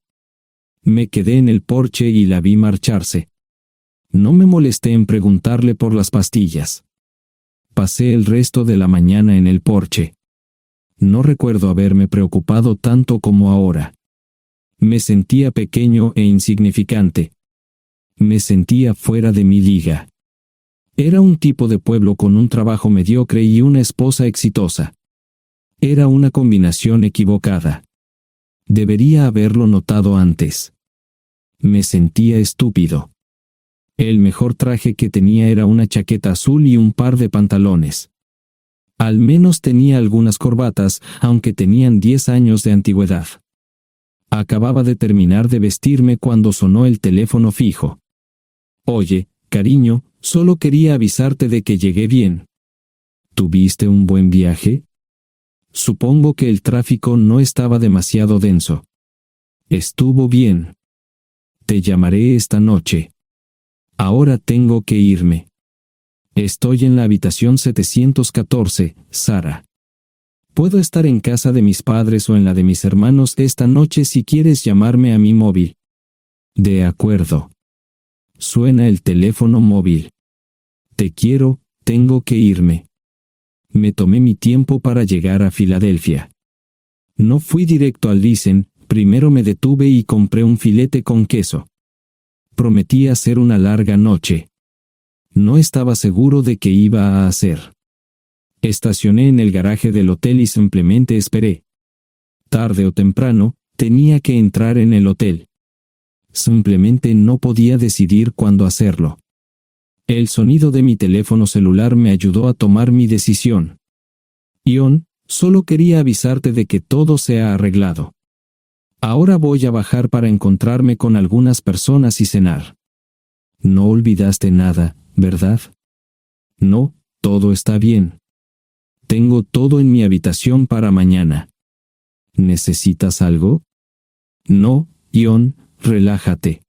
Me quedé en el porche y la vi marcharse. No me molesté en preguntarle por las pastillas. Pasé el resto de la mañana en el porche. No recuerdo haberme preocupado tanto como ahora. Me sentía pequeño e insignificante. Me sentía fuera de mi liga. Era un tipo de pueblo con un trabajo mediocre y una esposa exitosa. Era una combinación equivocada. Debería haberlo notado antes. Me sentía estúpido. El mejor traje que tenía era una chaqueta azul y un par de pantalones. Al menos tenía algunas corbatas, aunque tenían 10 años de antigüedad. Acababa de terminar de vestirme cuando sonó el teléfono fijo. Oye, cariño, solo quería avisarte de que llegué bien. ¿Tuviste un buen viaje? Supongo que el tráfico no estaba demasiado denso. Estuvo bien. Te llamaré esta noche. Ahora tengo que irme. Estoy en la habitación 714, Sara. Puedo estar en casa de mis padres o en la de mis hermanos esta noche si quieres llamarme a mi móvil. De acuerdo. Suena el teléfono móvil. Te quiero, tengo que irme. Me tomé mi tiempo para llegar a Filadelfia. No fui directo al Thyssen, primero me detuve y compré un filete con queso. Prometí hacer una larga noche. No estaba seguro de qué iba a hacer. Estacioné en el garaje del hotel y simplemente esperé. Tarde o temprano, tenía que entrar en el hotel. Simplemente no podía decidir cuándo hacerlo. El sonido de mi teléfono celular me ayudó a tomar mi decisión. Ion, solo quería avisarte de que todo se ha arreglado. Ahora voy a bajar para encontrarme con algunas personas y cenar. No olvidaste nada, ¿verdad? No, todo está bien. Tengo todo en mi habitación para mañana. ¿Necesitas algo? No, Ion, relájate.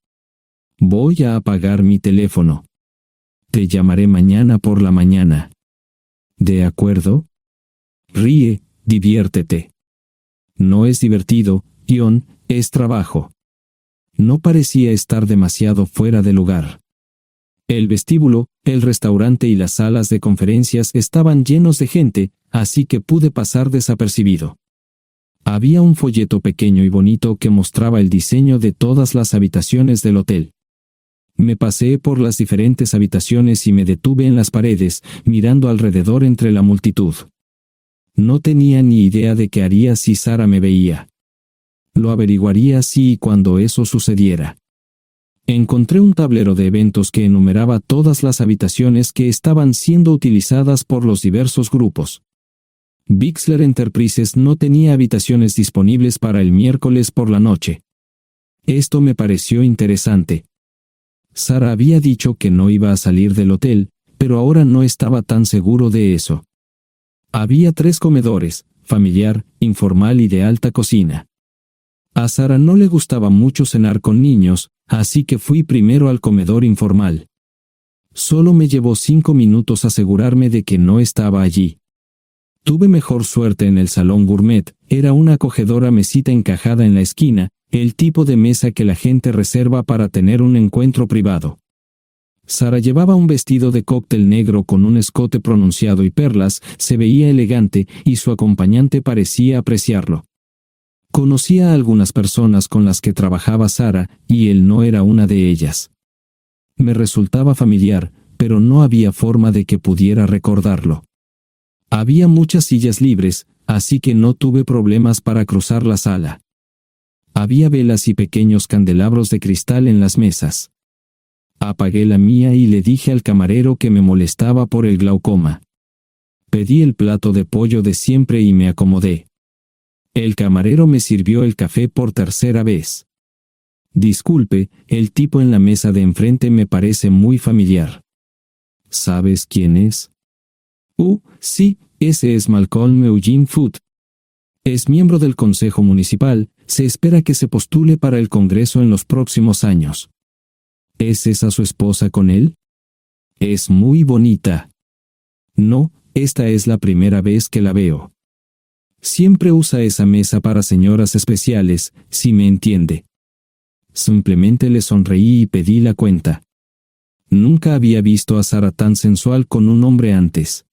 Voy a apagar mi teléfono. Te llamaré mañana por la mañana. ¿De acuerdo? Ríe, diviértete. No es divertido, Ion, es trabajo. No parecía estar demasiado fuera de lugar. El vestíbulo, el restaurante y las salas de conferencias estaban llenos de gente, así que pude pasar desapercibido. Había un folleto pequeño y bonito que mostraba el diseño de todas las habitaciones del hotel. Me paseé por las diferentes habitaciones y me detuve en las paredes, mirando alrededor entre la multitud. No tenía ni idea de qué haría si Sara me veía. Lo averiguaría si y cuando eso sucediera. Encontré un tablero de eventos que enumeraba todas las habitaciones que estaban siendo utilizadas por los diversos grupos. Bixler Enterprises no tenía habitaciones disponibles para el miércoles por la noche. Esto me pareció interesante. Sara había dicho que no iba a salir del hotel, pero ahora no estaba tan seguro de eso. Había 3 comedores, familiar, informal y de alta cocina. A Sara no le gustaba mucho cenar con niños, así que fui primero al comedor informal. Solo me llevó 5 minutos asegurarme de que no estaba allí. Tuve mejor suerte en el salón gourmet, era una acogedora mesita encajada en la esquina, el tipo de mesa que la gente reserva para tener un encuentro privado. Sara llevaba un vestido de cóctel negro con un escote pronunciado y perlas, se veía elegante y su acompañante parecía apreciarlo. Conocía a algunas personas con las que trabajaba Sara, y él no era una de ellas. Me resultaba familiar, pero no había forma de que pudiera recordarlo. Había muchas sillas libres, así que no tuve problemas para cruzar la sala. Había velas y pequeños candelabros de cristal en las mesas. Apagué la mía y le dije al camarero que me molestaba por el glaucoma. Pedí el plato de pollo de siempre y me acomodé. El camarero me sirvió el café por tercera vez. Disculpe, el tipo en la mesa de enfrente me parece muy familiar. ¿Sabes quién es? Sí, ese es Malcolm Eugene Foote. Es miembro del Consejo Municipal, se espera que se postule para el Congreso en los próximos años. ¿Es esa su esposa con él? Es muy bonita. No, esta es la primera vez que la veo. Siempre usa esa mesa para señoras especiales, si me entiende. Simplemente le sonreí y pedí la cuenta. Nunca había visto a Sara tan sensual con un hombre antes.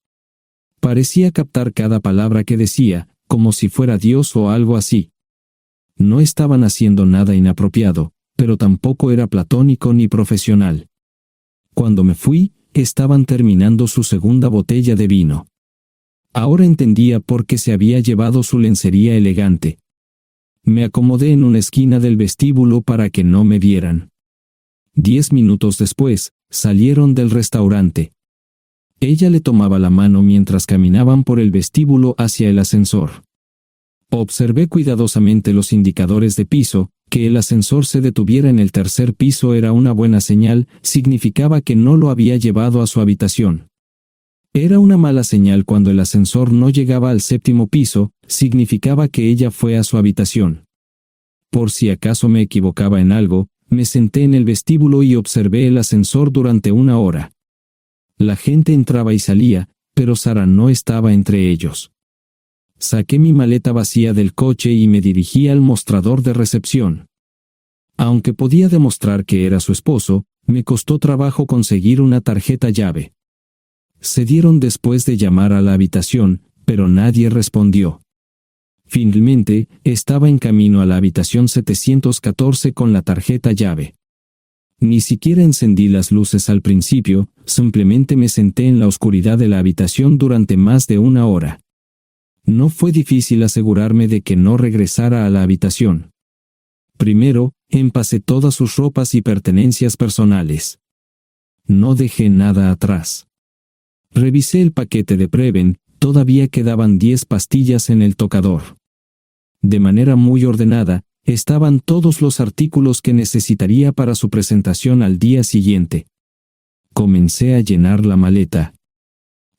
Parecía captar cada palabra que decía, como si fuera Dios o algo así. No estaban haciendo nada inapropiado, pero tampoco era platónico ni profesional. Cuando me fui, estaban terminando su segunda botella de vino. Ahora entendía por qué se había llevado su lencería elegante. Me acomodé en una esquina del vestíbulo para que no me vieran. 10 minutos después, salieron del restaurante. Ella le tomaba la mano mientras caminaban por el vestíbulo hacia el ascensor. Observé cuidadosamente los indicadores de piso, que el ascensor se detuviera en el tercer piso era una buena señal, significaba que no lo había llevado a su habitación. Era una mala señal cuando el ascensor no llegaba al séptimo piso, significaba que ella fue a su habitación. Por si acaso me equivocaba en algo, me senté en el vestíbulo y observé el ascensor durante 1 hora. La gente entraba y salía, pero Sara no estaba entre ellos. Saqué mi maleta vacía del coche y me dirigí al mostrador de recepción. Aunque podía demostrar que era su esposo, me costó trabajo conseguir una tarjeta llave. Se dieron después de llamar a la habitación, pero nadie respondió. Finalmente, estaba en camino a la habitación 714 con la tarjeta llave. Ni siquiera encendí las luces al principio, simplemente me senté en la oscuridad de la habitación durante más de 1 hora. No fue difícil asegurarme de que no regresara a la habitación. Primero, empacé todas sus ropas y pertenencias personales. No dejé nada atrás. Revisé el paquete de Preven, todavía quedaban 10 pastillas en el tocador. De manera muy ordenada, estaban todos los artículos que necesitaría para su presentación al día siguiente. Comencé a llenar la maleta.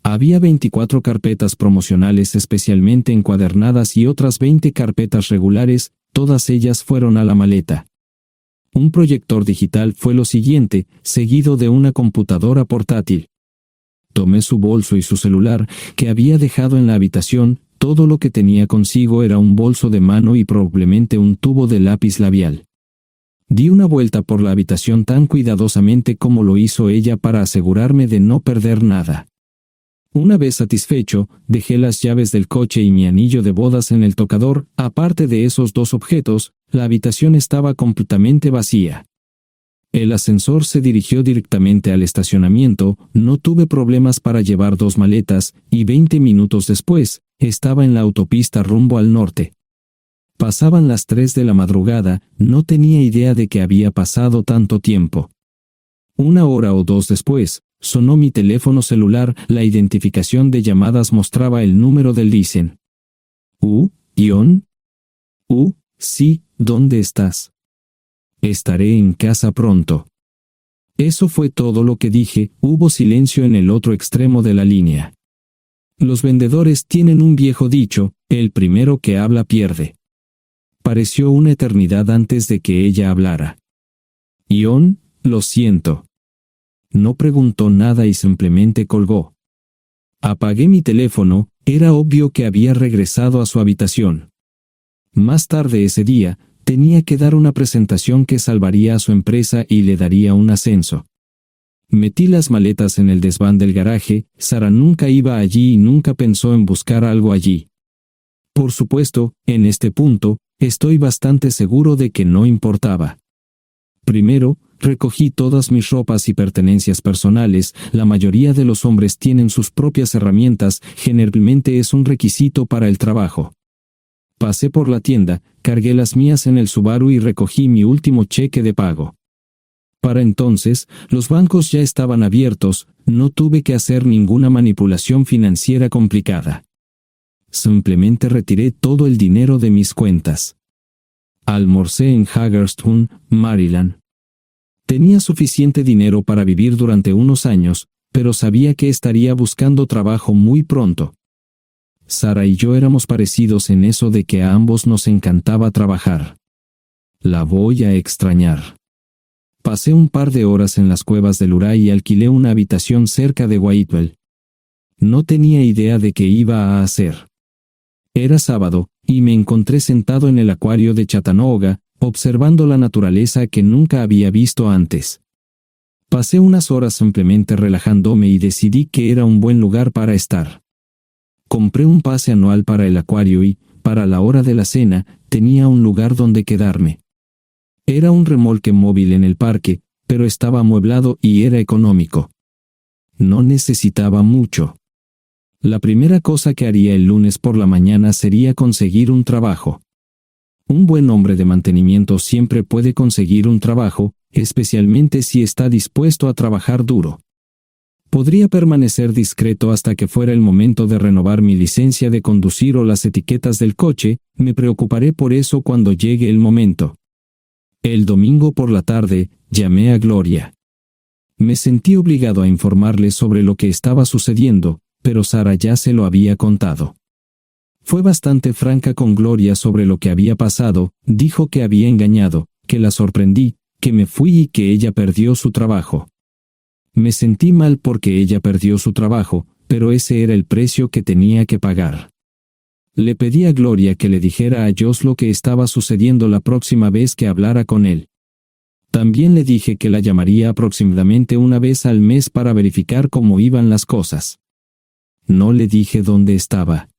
Había 24 carpetas promocionales especialmente encuadernadas y otras 20 carpetas regulares, todas ellas fueron a la maleta. Un proyector digital fue lo siguiente, seguido de una computadora portátil. Tomé su bolso y su celular, que había dejado en la habitación, todo lo que tenía consigo era un bolso de mano y probablemente un tubo de lápiz labial. Di una vuelta por la habitación tan cuidadosamente como lo hizo ella para asegurarme de no perder nada. Una vez satisfecho, dejé las llaves del coche y mi anillo de bodas en el tocador, aparte de esos 2 objetos, la habitación estaba completamente vacía. El ascensor se dirigió directamente al estacionamiento, no tuve problemas para llevar 2 maletas, y 20 minutos después, estaba en la autopista rumbo al norte. Pasaban las 3 de la madrugada, no tenía idea de que había pasado tanto tiempo. 1 hora o 2 después, sonó mi teléfono celular, la identificación de llamadas mostraba el número del Listen. ¿Ion? Sí, ¿dónde estás? Estaré en casa pronto. Eso fue todo lo que dije, hubo silencio en el otro extremo de la línea. Los vendedores tienen un viejo dicho, el primero que habla pierde. Pareció una eternidad antes de que ella hablara. Ion, lo siento. No preguntó nada y simplemente colgó. Apagué mi teléfono, era obvio que había regresado a su habitación. Más tarde ese día, tenía que dar una presentación que salvaría a su empresa y le daría un ascenso. Metí las maletas en el desván del garaje, Sara nunca iba allí y nunca pensó en buscar algo allí. Por supuesto, en este punto, estoy bastante seguro de que no importaba. Primero, recogí todas mis ropas y pertenencias personales, la mayoría de los hombres tienen sus propias herramientas, generalmente es un requisito para el trabajo. Pasé por la tienda, cargué las mías en el Subaru y recogí mi último cheque de pago. Para entonces, los bancos ya estaban abiertos, no tuve que hacer ninguna manipulación financiera complicada. Simplemente retiré todo el dinero de mis cuentas. Almorcé en Hagerstown, Maryland. Tenía suficiente dinero para vivir durante unos años, pero sabía que estaría buscando trabajo muy pronto. Sara y yo éramos parecidos en eso de que a ambos nos encantaba trabajar. La voy a extrañar. Pasé un par de horas en las cuevas del Uray y alquilé una habitación cerca de Whitewell. No tenía idea de qué iba a hacer. Era sábado, y me encontré sentado en el acuario de Chattanooga, observando la naturaleza que nunca había visto antes. Pasé unas horas simplemente relajándome y decidí que era un buen lugar para estar. Compré un pase anual para el acuario y, para la hora de la cena, tenía un lugar donde quedarme. Era un remolque móvil en el parque, pero estaba amueblado y era económico. No necesitaba mucho. La primera cosa que haría el lunes por la mañana sería conseguir un trabajo. Un buen hombre de mantenimiento siempre puede conseguir un trabajo, especialmente si está dispuesto a trabajar duro. Podría permanecer discreto hasta que fuera el momento de renovar mi licencia de conducir o las etiquetas del coche, me preocuparé por eso cuando llegue el momento. El domingo por la tarde, llamé a Gloria. Me sentí obligado a informarle sobre lo que estaba sucediendo, pero Sara ya se lo había contado. Fue bastante franca con Gloria sobre lo que había pasado, dijo que había engañado, que la sorprendí, que me fui y que ella perdió su trabajo. Me sentí mal porque ella perdió su trabajo, pero ese era el precio que tenía que pagar. Le pedí a Gloria que le dijera a Josh lo que estaba sucediendo la próxima vez que hablara con él. También le dije que la llamaría aproximadamente una vez al mes para verificar cómo iban las cosas. No le dije dónde estaba.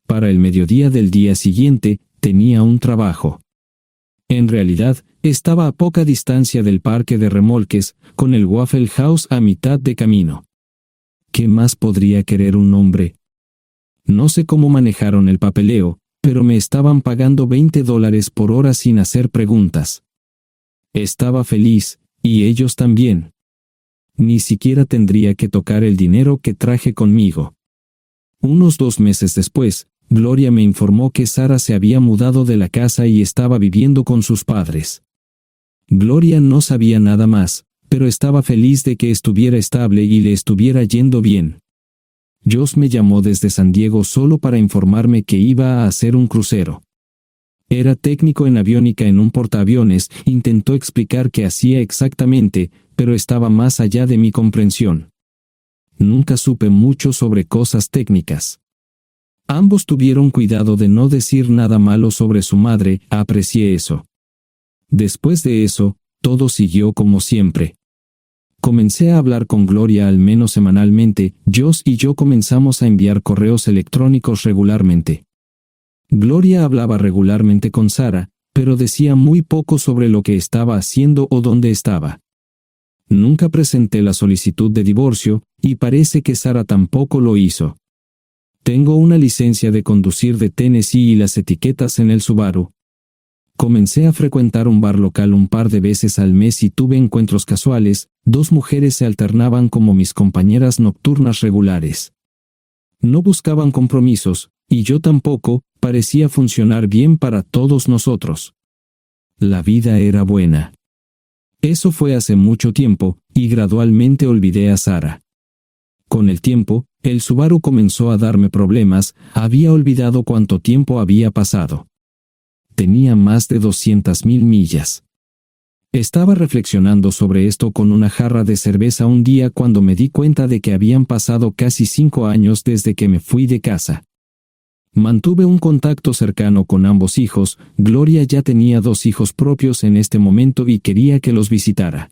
Para el mediodía del día siguiente, tenía un trabajo. En realidad, estaba a poca distancia del parque de remolques, con el Waffle House a mitad de camino. ¿Qué más podría querer un hombre? No sé cómo manejaron el papeleo, pero me estaban pagando $20 por hora sin hacer preguntas. Estaba feliz, y ellos también. Ni siquiera tendría que tocar el dinero que traje conmigo. Unos 2 meses después, Gloria me informó que Sara se había mudado de la casa y estaba viviendo con sus padres. Gloria no sabía nada más, pero estaba feliz de que estuviera estable y le estuviera yendo bien. Josh me llamó desde San Diego solo para informarme que iba a hacer un crucero. Era técnico en aviónica en un portaaviones, intentó explicar qué hacía exactamente, pero estaba más allá de mi comprensión. Nunca supe mucho sobre cosas técnicas. Ambos tuvieron cuidado de no decir nada malo sobre su madre, aprecié eso. Después de eso, todo siguió como siempre. Comencé a hablar con Gloria al menos semanalmente, Josh y yo comenzamos a enviar correos electrónicos regularmente. Gloria hablaba regularmente con Sara, pero decía muy poco sobre lo que estaba haciendo o dónde estaba. Nunca presenté la solicitud de divorcio, y parece que Sara tampoco lo hizo. Tengo una licencia de conducir de Tennessee y las etiquetas en el Subaru. Comencé a frecuentar un bar local un par de veces al mes y tuve encuentros casuales. 2 mujeres se alternaban como mis compañeras nocturnas regulares. No buscaban compromisos, y yo tampoco. Parecía funcionar bien para todos nosotros. La vida era buena. Eso fue hace mucho tiempo, y gradualmente olvidé a Sara. Con el tiempo, el Subaru comenzó a darme problemas. Había olvidado cuánto tiempo había pasado. Tenía más de 200.000 millas. Estaba reflexionando sobre esto con una jarra de cerveza un día cuando me di cuenta de que habían pasado casi 5 años desde que me fui de casa. Mantuve un contacto cercano con ambos hijos. Gloria ya tenía 2 hijos propios en este momento y quería que los visitara.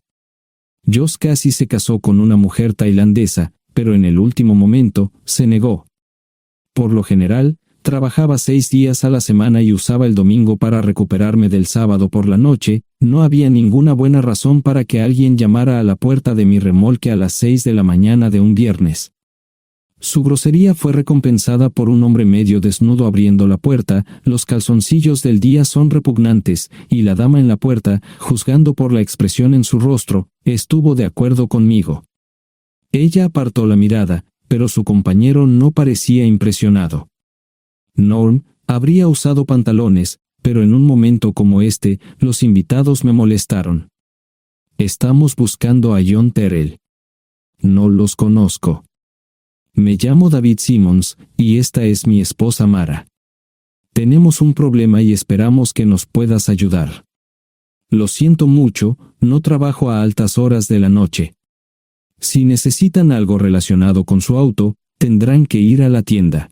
Josh casi se casó con una mujer tailandesa, pero en el último momento, se negó. Por lo general, trabajaba 6 días a la semana y usaba el domingo para recuperarme del sábado por la noche. No había ninguna buena razón para que alguien llamara a la puerta de mi remolque a las 6 de la mañana de un viernes. Su grosería fue recompensada por un hombre medio desnudo abriendo la puerta. Los calzoncillos del día son repugnantes, y la dama en la puerta, juzgando por la expresión en su rostro, estuvo de acuerdo conmigo. Ella apartó la mirada, pero su compañero no parecía impresionado. Norm habría usado pantalones, pero en un momento como este, los invitados me molestaron. Estamos buscando a John Terrell. No los conozco. Me llamo David Simmons, y esta es mi esposa Mara. Tenemos un problema y esperamos que nos puedas ayudar. Lo siento mucho, no trabajo a altas horas de la noche. Si necesitan algo relacionado con su auto, tendrán que ir a la tienda.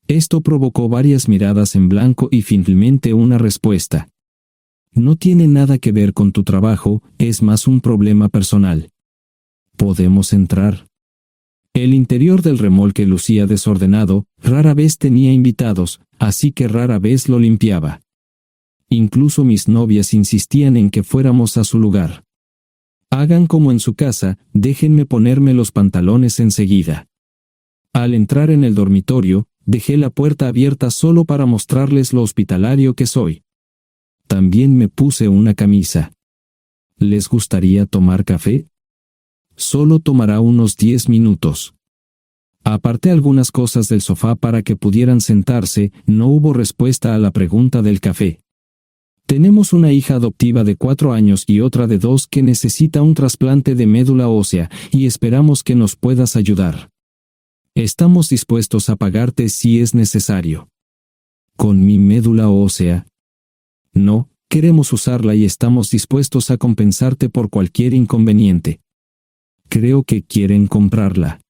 Esto provocó varias miradas en blanco y finalmente una respuesta. No tiene nada que ver con tu trabajo, es más un problema personal. ¿Podemos entrar? El interior del remolque lucía desordenado. Rara vez tenía invitados, así que rara vez lo limpiaba. Incluso mis novias insistían en que fuéramos a su lugar. Hagan como en su casa, déjenme ponerme los pantalones enseguida. Al entrar en el dormitorio, dejé la puerta abierta solo para mostrarles lo hospitalario que soy. También me puse una camisa. ¿Les gustaría tomar café? Solo tomará unos 10 minutos. Aparté algunas cosas del sofá para que pudieran sentarse. No hubo respuesta a la pregunta del café. Tenemos una hija adoptiva de 4 años y otra de 2 que necesita un trasplante de médula ósea, y esperamos que nos puedas ayudar. Estamos dispuestos a pagarte si es necesario. ¿Con mi médula ósea? No, queremos usarla y estamos dispuestos a compensarte por cualquier inconveniente. Creo que quieren comprarla.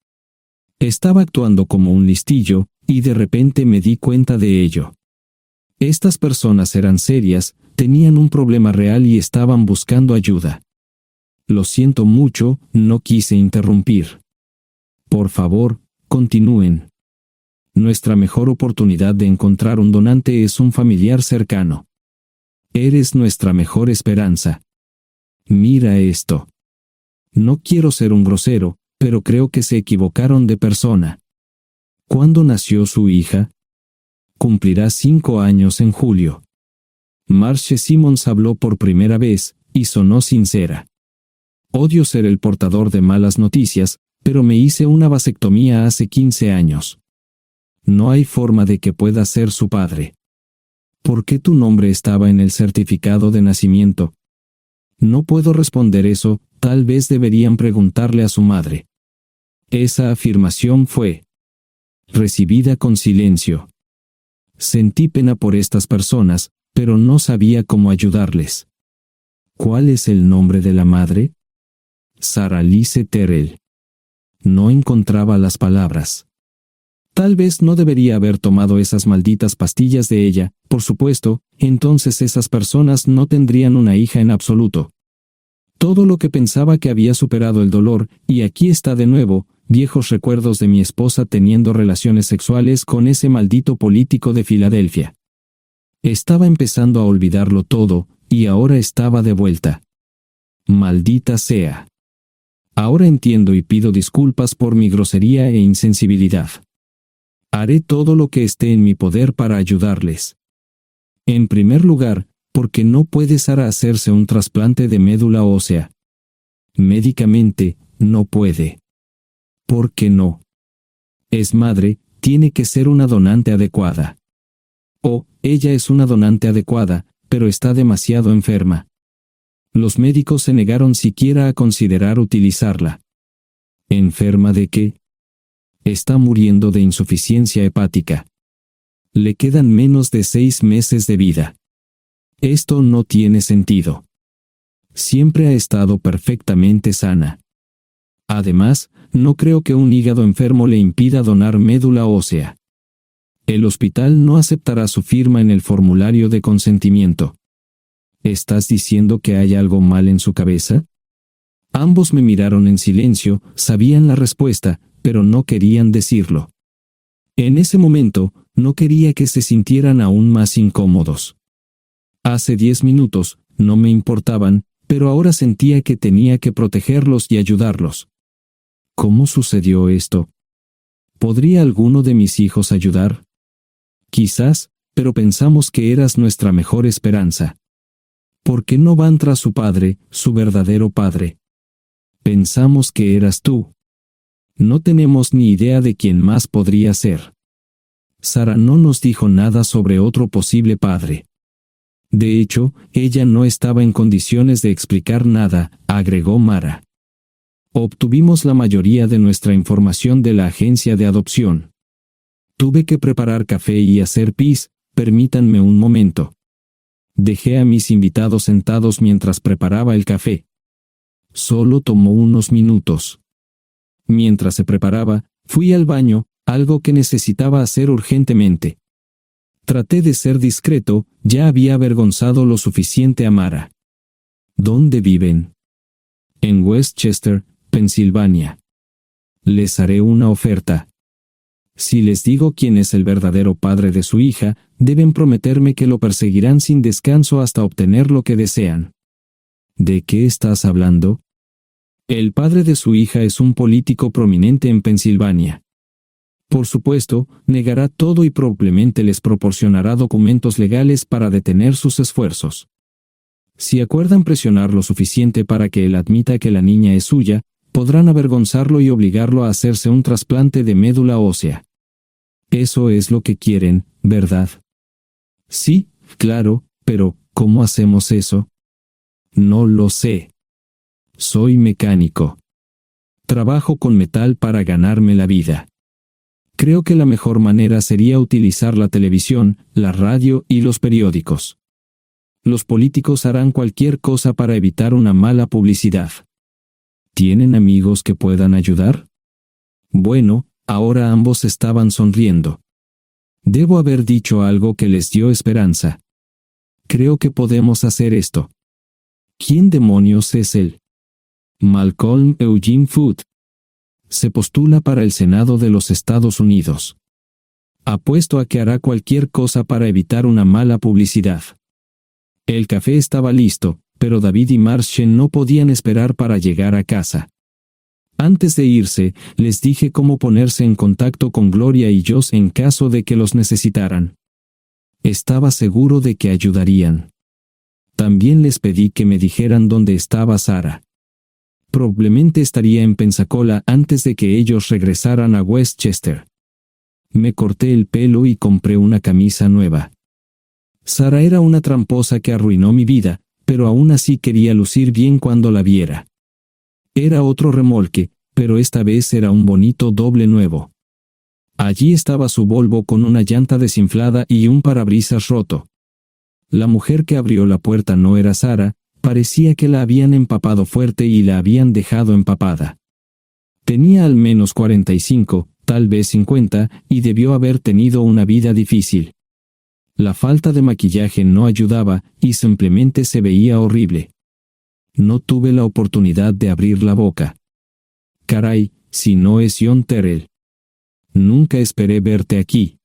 Estaba actuando como un listillo, y de repente me di cuenta de ello. Estas personas eran serias, tenían un problema real y estaban buscando ayuda. Lo siento mucho, no quise interrumpir. Por favor, continúen. Nuestra mejor oportunidad de encontrar un donante es un familiar cercano. Eres nuestra mejor esperanza. Mira esto. No quiero ser un grosero, pero creo que se equivocaron de persona. ¿Cuándo nació su hija? Cumplirá 5 años en julio. Marche Simmons habló por primera vez, y sonó sincera. Odio ser el portador de malas noticias, pero me hice una vasectomía hace 15 años. No hay forma de que pueda ser su padre. ¿Por qué tu nombre estaba en el certificado de nacimiento? No puedo responder eso, tal vez deberían preguntarle a su madre. Esa afirmación fue recibida con silencio. Sentí pena por estas personas, pero no sabía cómo ayudarles. ¿Cuál es el nombre de la madre? Sarah Lise Terrell. No encontraba las palabras. Tal vez no debería haber tomado esas malditas pastillas de ella, por supuesto, entonces esas personas no tendrían una hija en absoluto. Todo lo que pensaba que había superado el dolor, y aquí está de nuevo, viejos recuerdos de mi esposa teniendo relaciones sexuales con ese maldito político de Filadelfia. Estaba empezando a olvidarlo todo, y ahora estaba de vuelta. Maldita sea. Ahora entiendo y pido disculpas por mi grosería e insensibilidad. Haré todo lo que esté en mi poder para ayudarles. En primer lugar, porque no puede Sara hacerse un trasplante de médula ósea. Médicamente, no puede. ¿Por qué no? Es madre, tiene que ser una donante adecuada. Ella es una donante adecuada, pero está demasiado enferma. Los médicos se negaron siquiera a considerar utilizarla. ¿Enferma de qué? Está muriendo de insuficiencia hepática. Le quedan menos de 6 meses de vida. Esto no tiene sentido. Siempre ha estado perfectamente sana. Además, no creo que un hígado enfermo le impida donar médula ósea. El hospital no aceptará su firma en el formulario de consentimiento. ¿Estás diciendo que hay algo mal en su cabeza? Ambos me miraron en silencio, sabían la respuesta, pero no querían decirlo. En ese momento, no quería que se sintieran aún más incómodos. Hace 10 minutos, no me importaban, pero ahora sentía que tenía que protegerlos y ayudarlos. ¿Cómo sucedió esto? ¿Podría alguno de mis hijos ayudar? Quizás, pero pensamos que eras nuestra mejor esperanza. ¿Por qué no van tras su padre, su verdadero padre? Pensamos que eras tú. No tenemos ni idea de quién más podría ser. Sara no nos dijo nada sobre otro posible padre. De hecho, ella no estaba en condiciones de explicar nada, agregó Mara. Obtuvimos la mayoría de nuestra información de la agencia de adopción. Tuve que preparar café y hacer pis, permítanme un momento. Dejé a mis invitados sentados mientras preparaba el café. Solo tomó unos minutos. Mientras se preparaba, fui al baño, algo que necesitaba hacer urgentemente. Traté de ser discreto, ya había avergonzado lo suficiente a Mara. ¿Dónde viven? En Westchester, Pensilvania. Les haré una oferta. Si les digo quién es el verdadero padre de su hija, deben prometerme que lo perseguirán sin descanso hasta obtener lo que desean. ¿De qué estás hablando? El padre de su hija es un político prominente en Pensilvania. Por supuesto, negará todo y probablemente les proporcionará documentos legales para detener sus esfuerzos. Si acuerdan presionar lo suficiente para que él admita que la niña es suya, podrán avergonzarlo y obligarlo a hacerse un trasplante de médula ósea. Eso es lo que quieren, ¿verdad? Sí, claro, pero ¿cómo hacemos eso? No lo sé. Soy mecánico. Trabajo con metal para ganarme la vida. Creo que la mejor manera sería utilizar la televisión, la radio y los periódicos. Los políticos harán cualquier cosa para evitar una mala publicidad. ¿Tienen amigos que puedan ayudar? Bueno, ahora ambos estaban sonriendo. Debo haber dicho algo que les dio esperanza. Creo que podemos hacer esto. ¿Quién demonios es él? Malcolm Eugene Foote. Se postula para el Senado de los Estados Unidos. Apuesto a que hará cualquier cosa para evitar una mala publicidad. El café estaba listo, pero David y Marshall no podían esperar para llegar a casa. Antes de irse, les dije cómo ponerse en contacto con Gloria y Josh en caso de que los necesitaran. Estaba seguro de que ayudarían. También les pedí que me dijeran dónde estaba Sara. Probablemente estaría en Pensacola antes de que ellos regresaran a Westchester. Me corté el pelo y compré una camisa nueva. Sara era una tramposa que arruinó mi vida, pero aún así quería lucir bien cuando la viera. Era otro remolque, pero esta vez era un bonito doble nuevo. Allí estaba su Volvo con una llanta desinflada y un parabrisas roto. La mujer que abrió la puerta no era Sara, parecía que la habían empapado fuerte y la habían dejado empapada. Tenía al menos 45, tal vez 50, y debió haber tenido una vida difícil. La falta de maquillaje no ayudaba, y simplemente se veía horrible. No tuve la oportunidad de abrir la boca. Caray, si no es John Terrell. Nunca esperé verte aquí.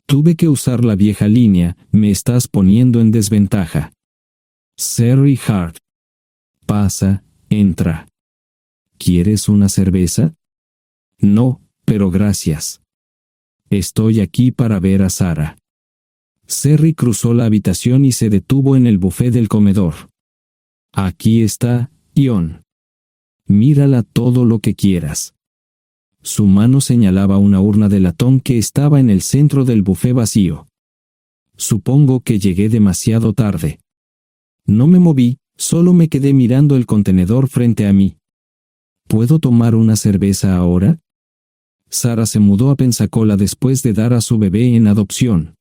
Tuve que usar la vieja línea, me estás poniendo en desventaja. Sherry Hart. Pasa, entra. ¿Quieres una cerveza? No, pero gracias. Estoy aquí para ver a Sara. Cerri cruzó la habitación y se detuvo en el buffet del comedor. Aquí está, Ion. Mírala todo lo que quieras. Su mano señalaba una urna de latón que estaba en el centro del buffet vacío. Supongo que llegué demasiado tarde. No me moví, solo me quedé mirando el contenedor frente a mí. ¿Puedo tomar una cerveza ahora? Sara se mudó a Pensacola después de dar a su bebé en adopción.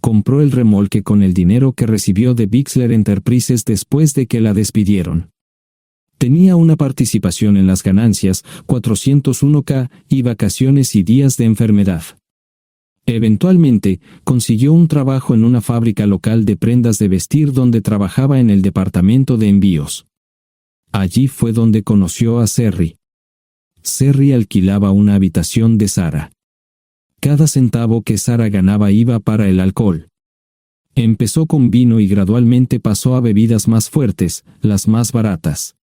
Compró el remolque con el dinero que recibió de Bixler Enterprises después de que la despidieron. Tenía una participación en las ganancias, 401k, y vacaciones y días de enfermedad. Eventualmente, consiguió un trabajo en una fábrica local de prendas de vestir donde trabajaba en el departamento de envíos. Allí fue donde conoció a Cerri. Cerri alquilaba una habitación de Sara. Cada centavo que Sara ganaba iba para el alcohol. Empezó con vino y gradualmente pasó a bebidas más fuertes, las más baratas.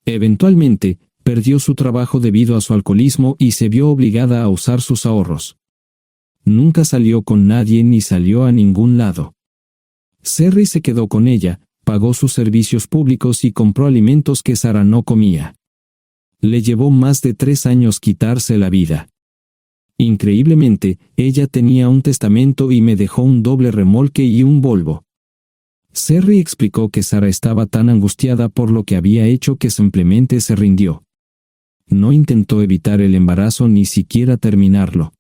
Eventualmente, perdió su trabajo debido a su alcoholismo y se vio obligada a usar sus ahorros. Nunca salió con nadie ni salió a ningún lado. Cerri se quedó con ella, pagó sus servicios públicos y compró alimentos que Sara no comía. Le llevó más de 3 años quitarse la vida. Increíblemente, ella tenía un testamento y me dejó un doble remolque y un Volvo. Cerri explicó que Sara estaba tan angustiada por lo que había hecho que simplemente se rindió. No intentó evitar el embarazo ni siquiera terminarlo.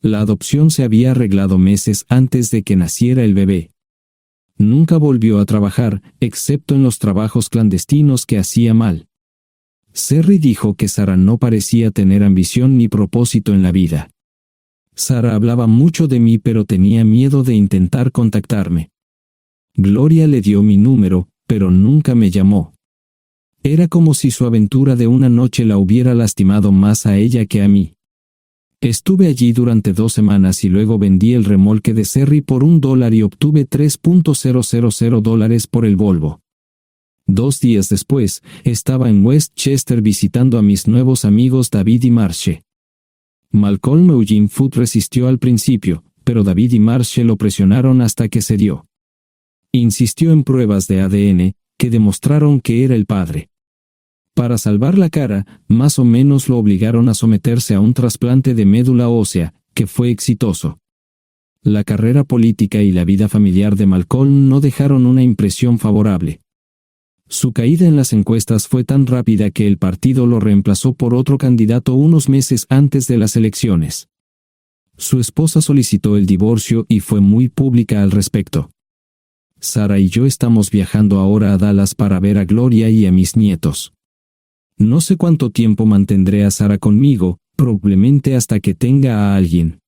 La adopción se había arreglado meses antes de que naciera el bebé. Nunca volvió a trabajar, excepto en los trabajos clandestinos que hacía mal. Cerri dijo que Sara no parecía tener ambición ni propósito en la vida. Sara hablaba mucho de mí pero tenía miedo de intentar contactarme. Gloria le dio mi número, pero nunca me llamó. Era como si su aventura de una noche la hubiera lastimado más a ella que a mí. Estuve allí durante 2 semanas y luego vendí el remolque de Cerri por $1 y obtuve $3,000 por el Volvo. 2 días después, estaba en Westchester visitando a mis nuevos amigos David y Marche. Malcolm Eugene Foot resistió al principio, pero David y Marche lo presionaron hasta que cedió. Insistió en pruebas de ADN, que demostraron que era el padre. Para salvar la cara, más o menos lo obligaron a someterse a un trasplante de médula ósea, que fue exitoso. La carrera política y la vida familiar de Malcolm no dejaron una impresión favorable. Su caída en las encuestas fue tan rápida que el partido lo reemplazó por otro candidato unos meses antes de las elecciones. Su esposa solicitó el divorcio y fue muy pública al respecto. Sara y yo estamos viajando ahora a Dallas para ver a Gloria y a mis nietos. No sé cuánto tiempo mantendré a Sara conmigo, probablemente hasta que tenga a alguien.